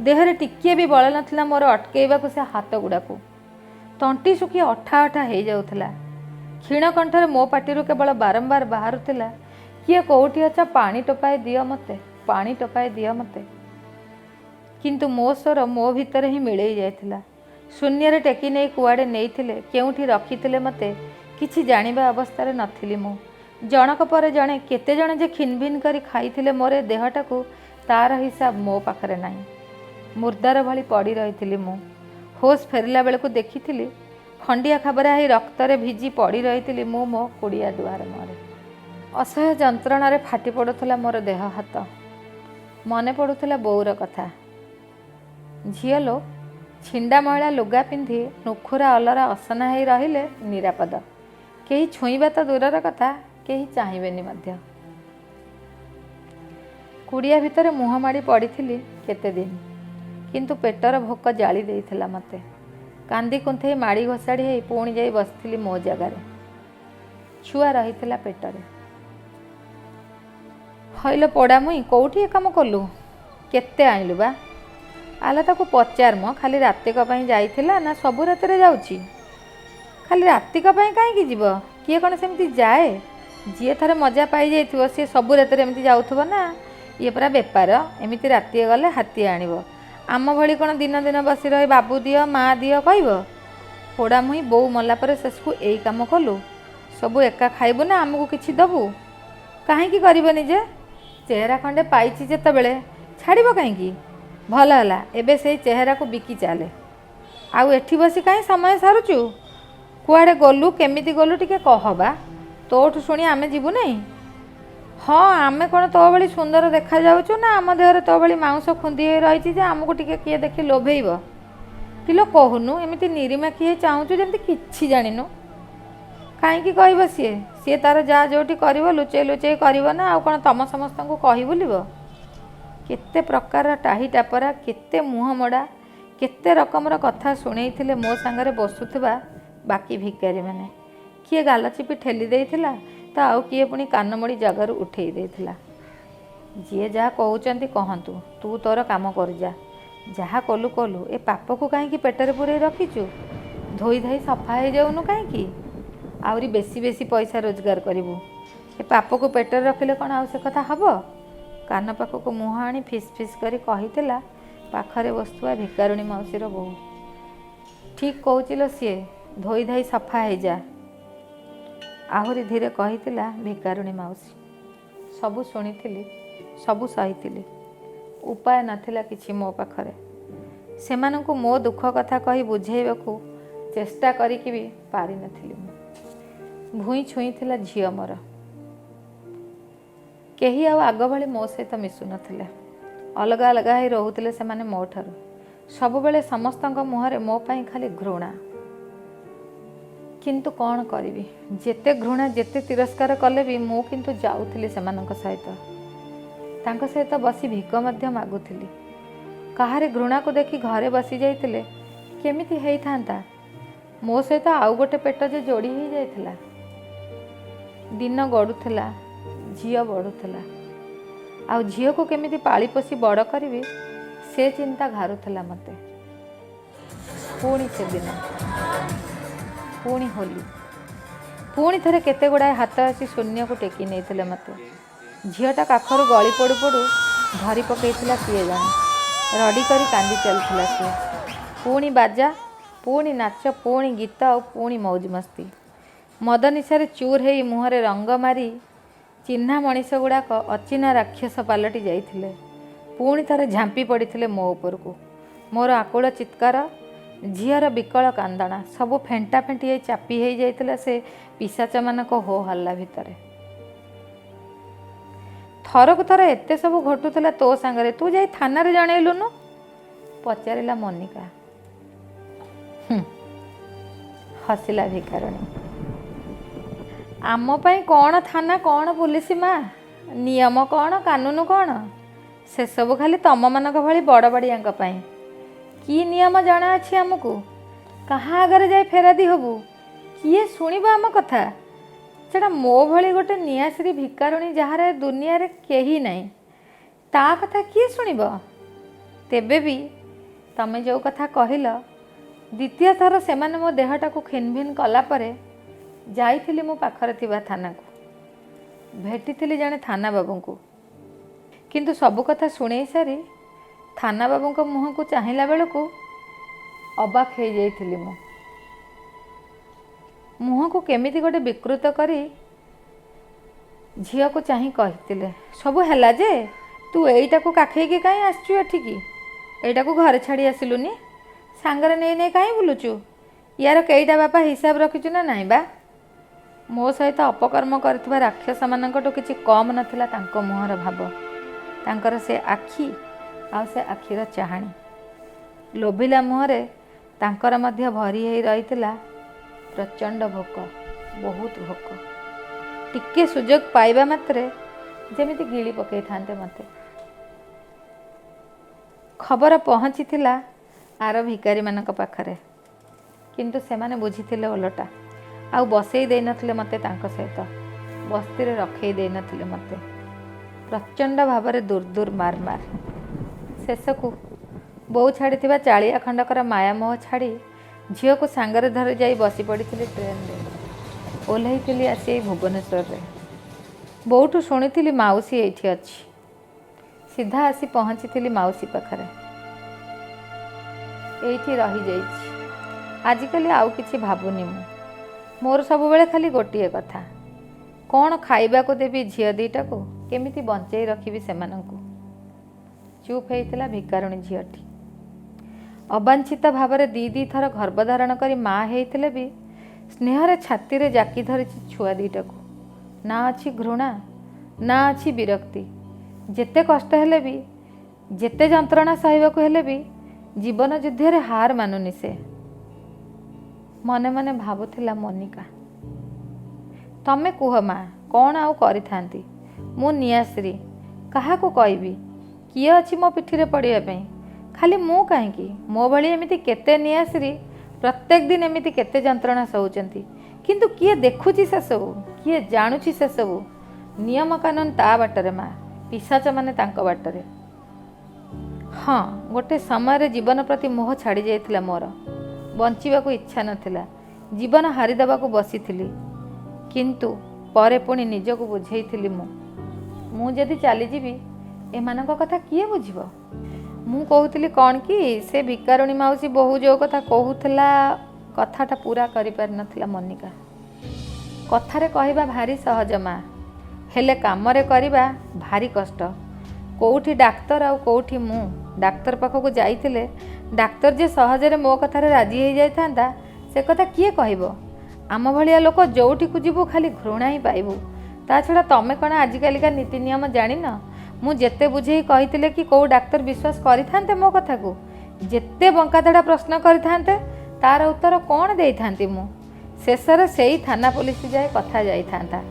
ଦେହରେ ଟିକିଏ ବି ବଳ ନଥିଲା ମୋର ଅଟକେଇବାକୁ ସେ ହାତ ଗୁଡ଼ାକୁ। ତଣ୍ଟି ଶୁଖି ଅଠା ଅଠା ହେଇଯାଉଥିଲା। କ୍ଷୀଣ କଣ୍ଠରେ ମୋ ପାଟିରୁ କେବଳ ବାରମ୍ବାର ବାହାରୁଥିଲା, किए कौटी अच पानी टोपाए दियो मते, पानी टोपाए दियो मते। किंतु मो स्वर मो भितर ही मिलई जाइथिला। शून्य रे टेकी नहीं कुआड़े नहीं केउठी रखिथिले मते किछि जानिबा अवस्था नथिली मु। जनक पर जणे केते जणे जे खिनभिन करी खाइथिले मोरे देहटाकू तार हिसाब मो पाखरे नाही। मुर्दार भली पड़ी रही मु। होश फेरला बेलू देखी खंडिया खबरा ही रक्तरे भिजी पड़ी रही मु मो कुड़िया दुआर मुहरे। असह्य जंत्रणा फाटी पड़ुला मोर देह हाथ। मने पड़ुला बोउर कथा। झील लो छिंडा महिला लुगा पिंधि नुखुरा अलरा असना हो रहिले निरापद। केही छुईबा तो दूरर कथा, केही चाहिबेनी मध्य। कुड़िया भितर मुह माड़ी पड़ी केते दिन, किंतु पेटर भोक जाली देइथिला मते। कांदी कुंथई माड़ी घोषाड़ी हो पुणी जाई बसथिली मो जगार। छुआ रही पेटरे। हईलो पोड़ा मुई कौटी ए काम कलु, केते आइलु बा? आला ताकू पचार म खाली रातिक पई जाइथिला ना सबु रातिरे जाउची? खाली रातिक पई काईकी जीव? किए कण सेमती जाए? जी थरे मजा पाई जाइथिबो सी सबु रातिरे एमती जाउथबो ना? ये परा बेपार, एमती रातिए गले हाथी आनिबो। आम भली कण दिन दिन बसी रही बाबू दियो माँ दियो कहब? पोड़ा मुई बोउ मला पर शेषकू एई काम कलु? सबू एका खाइबु ना आमको किछि दबु? काहींकी करबनी जे? चेहरा खंडे पाइछि जेतेबेले छाड़िबो काहींकी? भल हला एबे सेई चेहरा को बिकी चाले। आउ एठी बसी काई समय सारुचु? कुआडे गलु केमिति गलु टिके कहबा? तोठु शुणी आमे जीवु नहीं? हाँ आमे कौन तो भली सुंदर देखा जाउचु ना आम देहरे तो भली मांस खुंदी हो रही जे आमको टिके किए देखि लोभेइब? किलो कहूनु एमिति निरीमा किए चाहूचु जेमति किछि जानिनु? काहींकी कहब सीए? सीए तार जा जोटी करिवो लुचेई लुचेई करिवो ना आउ कौन तम समस्तंकु कहि बुलिबो? केते प्रकार टाही टापरा, केते मुह मोड़ा, केते रकमर कथा शुणेइथिले मो सांगरे बसुथिबा बाकी भिकारी माने। किए गाल चिपी ठेली देइथिला तो आउ किए पुणी कान मोड़ी जगार उठेई देइथिला। जी जहाँ कहउचंती कहंतु, तू तोर काम कर जा, जहाँ कलु कलु। ए पाप को काहींकी पेटरे पुरेई रखिचु? धोई धाई सफा हो जाउनु काहींकी? आउरी बेसी बेसी पैसा रोजगार करिवु। ए पाप को पेटरे रखिले कौन आउ से कथा हबो? कान पाखक मुह आनी फिस फिस करी कहिथिला पाखरे बसुआ भिकारुणी मौसीर बोहू। ठीक कहूचिलो सीए, धोई धाई सफा हो जा। आहुरी धीरे कहिथिला भिकारुणी माउसी। सबु शुणिथिली, सबु सहिथिली। उपाय नथिला किछि मो पाखरे। सेमानंकु मो दुख कथा कही बुझेइबाकू चेष्टा करिकि भी पारि नथिली मु। भुई छुईथिला झियो मोर। केही आउ आग भली मो सहित मिसु नथिले। अलगा अलगा ही रहुथिले सेमाने मो ठारू। सबुबेले समस्तंक मुहरे मो पई खाली घृणा। किंतु कौन करिवि? जेते घृणा जेते तिरस्कार कले भी मु किंतु जाउथिली सेमानंक सहित। तांक सहित बसी भिक मध्य मागुथिली। काहारे घृणा को देखि घरे बसी जाइथिले केमिति हेई थांता? मो सहित आउ गोटे पेट जे जोड़ी ही जाइथिला। दिन गडुथिला, झियो बढ़ुथिला। आउ झियो को केमिति पाली पोसी बड़ करिवि से चिंता घारुथिला मते। पुणी से दिन, पुणी होली, पुणी थरे केते गुड़ाए हाथ आसी शून्य को टेकी नहीं मते। झीटा काखर गली पड़ू पड़ू धरी पकईला किए जाने। रड़ी करी कांदी चलुला सी। पुणी बाजा, पुणी नाच, पुणी गीत और पुणी मौज मस्ती। मद निशारे चूर है मुहरे रंग मारी चिन्हा मनीष गुड़ाक अचिन्हा राक्षस पलटि जाइथिले। पुणी थरे झांपी पड़ते मो उपर को। मोर आकुल चित्कार, झीर विकल कांदणा सबू फेंटा फेंटी चापी हो जाइथिला से पिशाच मानक हो हल्ला भितरे। थरकु थर एते सब घटुला तो सांगरे, तू जाई थाना रे जणेलुनु? पचारिला मोनिका। हसिला भिकारुणी। आम पाई कौन थाना कौन पुलिस माँ, नियम कौन कानून कौन, से सब खाली तम मानक भली बड़ बड़िया पाई। कि नियम जना अच्छी आमको? कहाँ आगे जाए फेरादी हबू? किए शुणिब आम कथा? सेटा मो भली गोटे निआश्री भिकारुणी जहाँ दुनिया रे केही नहीं, ता कथा किए शुणिब? तेबे भी तमे जो कथा कहिल, द्वितीय थर सेमाने मो देहटा को खिनभिन कला परे जाइथिली मो पाखरे थिबा थाना को। भेटिଥିଲି जड़े थाना बाबू को, किंतु सबु कथा शुणै सारी थाना बाबू को मुह को चाहिला बेलू अबाक हो जाइली। मुह को केमिति गोटे विकृत करी झील को चाह कही सबू है जे तू एईटा को काखेकी कहीं आसचु एठिकी, एईटा को घर छाड़ी आसिलुनी, सांगरे नहीं नहीं कहीं बुलुचु, यार कईटा बापा हिसाब रखिचु ना नाई बा। मो सहित अपकर्म करथिबा राक्षस मानकटो किछि कम नथिला तांको मुहर भाव, तांकर से आखि आ से आखिर चाहाणी। लोभिला मुहरे तांकर मध्य भरी होई रहितला प्रचंड भोक, बहुत भोक। टिके सुजोग पाइबा मात्रे जेमिति गिली पकई थांते मते। खबर पहुँची आर भिकारी मानक पाखरे, किंतु सेमाने बुझीथिले ओलटा, आउ बसई दे नथिले मते तांको सहित, बस्ती रे रखई दे नथिले मते। प्रचंड भावरे दूर दूर मार मार शेष को बोउ छाड़ी थिबा चालिया खंडकर माया मोह छाड़ी झील को सांगरे धरी जाई बसी पड़ी ट्रेन रे। ओल्हई आसी भुवनेश्वर रे। बोउठू शुणी माउसी एठी अछि, सीधा आसी पहुँची माउसी पाखरे। एठी रही जाइछि, आजिकली आउ किछि भाबुनी मु। मोर सब बेले खाली गोटिए कथा, कौन खाइबा को देवी झील दीटा को, केमिति बंचई रखिबी सेमानंकु। चुप होइतिला भिकारुणी झीलटी। अबांछित भावरे दी थर गर्भधारण करी माँ हेइतिले भी स्नेहरे छाती रे जाकी धरिछि छुआ दीटा को। ना अछि घृणा, ना अछि विरक्ति। जेते कष्ट हेले भी, जेते जंत्रणा सहिबाकु हेले भी जीवन युद्ध रे हार मानुनी से। मने मने भाबुथिला मोनिका, तमे कुह माँ कौन आउ करि थांती, मु नियाश्री कहा को कहबी, किए अछि मो पिठी रे पड़िया पई, खाली मु काहेकि, मो भली एमिति केते नियाश्री प्रत्येक दिन एमिति केते जंत्रणा सहउचंती, किंतु किए देखुची से सबु, किए जानुची से सबु। नियम कानून ता बाटरे माँ, पिशाच माने तांको बाटरे। हाँ, गोटे समय जीवन प्रति मोह छाड़ी जाइथिला मोर, बंचिबाकू इच्छा नथिला, जीवन हारिदेबाकू बसीथिली, किंतु परे पुणी निजको बुझेइथिली मु जदि चली जीवी एमानक कथा किए बुझिबो। मु कहूतिली कौन कि से भिकारुणी माउसी बहु जो कथा कहूथिला कथाटा पूरा करि पारि नथिला मोनिका। कथारे कहिबा भारी सहज माँ, हेले कामरे करिबा भारी कष्ट। कोउठी डाक्तर आउ कोउठी मु डाक्तर पाखक जाइतिले डाक्तर जे सहजरे मो कथारे राजी हो जाइथांता से कथा किए कहबो। आम भलिया लोक जोठी को जीवु खाली घृणा ही पाइबु। ता छड़ा तमे कण आजिकालिका नीति नियम जानि न। मु जेते बुझेई कहितिले कि को डाक्तर विश्वास करिथांते मो कथा को, जेते बंकाधड़ा प्रश्न करिथांते तार उत्तर कौन देइथांती मु। शेषरे सेई थाना पुलिस जाए कथा जाइथांता।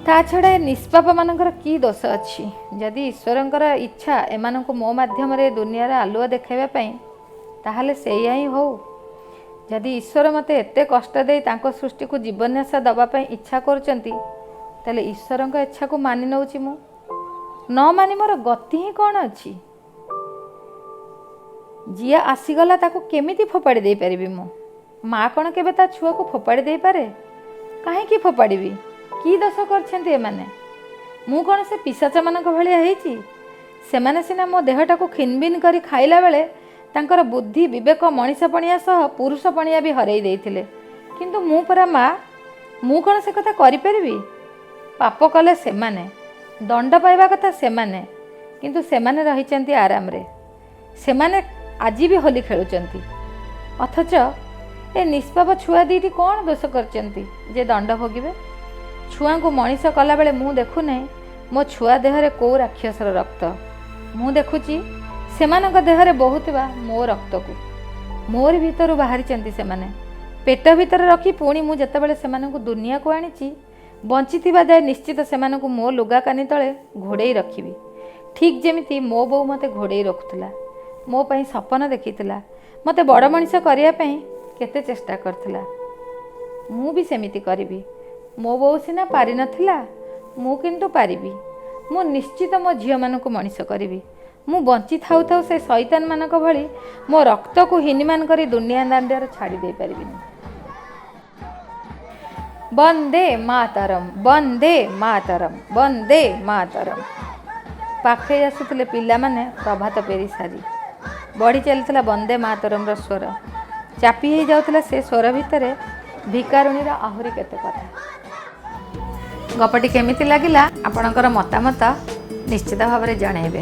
ता छड़ा निष्पाप मानकर की दोष अच्छी, जदि ईश्वरंकर इच्छा एमानंकु मो माध्यम रे दुनिया रे आलुआ देखाइबा पई ताहाले सेया ही हो। जदि ईश्वर मते एते कष्ट दे तांको सृष्टि को जीवन्यास दबा पई इच्छा करचंती, ताले ईश्वरंक इच्छा को मानि नउची मु, न मानि मोर गति ही कौन अच्छी। जिया आसीगला ताको केमिति फोपाड़ी दे परिबी मु। माँ कौन केबे ता छुआ को फोपाड़ी दे पारे, काहे की फोपाड़ीबी, की दोष करछन्ती एमाने। मु कौन से पिशाच मानक भलिया हेइची। सेमाने सिना मो देहटा को खिनबिन करी खाइला बेले तांकर बुद्धि विवेक मनीषपणिया सह पुरुषपणिया भी हरई देइथिले, किंतु मु परा माँ, मु कौन से कथा करि परिबी। पाप कले सेमाने, दंड पाइबा कथा सेमाने, किंतु सेमाने रहिचंती आराम रे। सेमाने आजी भी होली खेलुचंती, अथच ए निष्पाप छुआ दीटी कौन दोष करचंती जे दंड भोगिबे। छुआ को मनीष कला बेले मु देखु नै मो छुआ देहरे को राक्षसर रक्त, मु देखुची सेमानक देहरे बहुतबा मो रक्त को। मोर भीतर बाहरी चंती सेमाने पेट भीतर रखी पुणी मु जतबेले सेमानकु दुनिया को आनीची बंचिथिबा जाय निश्चित सेमानकु मो लुगा कानी तळे घोड़ेई रखिबी। ठीक जेमिति मो बो मते घोड़ेई रखुतला, मो पई सपन देखितला, मते बड़ मनीष करिया पई केते चेष्टा करथिला। मु भी सेमिति करिबी। मो बो सिना पारि नथिला, मु किंतु पारिबी। मु निश्चित मो झियो मानकु मनीष करिबी। मु बंची थाउ थाउ से शैतान मानक भली मो रक्त को हिनिमान करी दुनिया दांडियार छाड़ी दे पारिबिनी। ବନ୍ଦେ ମାତରମ୍ ବନ୍ଦେ ମାତରମ୍ ବନ୍ଦେ ମାତରମ୍। ପାଖେଇ ଆସୁଥିଲେ ପିଲାମାନେ ପ୍ରଭାତ ପେରି ସାରି। ବଢ଼ି ଚାଲିଥିଲା ବନ୍ଦେ ମାତରମ୍ର ସ୍ୱର। ଚାପି ହେଇଯାଉଥିଲା ସେ ସ୍ୱର ଭିତରେ ଭିକାରୁଣୀର ଆହୁରି କେତେ କଥା। ଗପଟି କେମିତି ଲାଗିଲା ଆପଣଙ୍କର ମତାମତ ନିଶ୍ଚିତ ଭାବରେ ଜଣାଇବେ।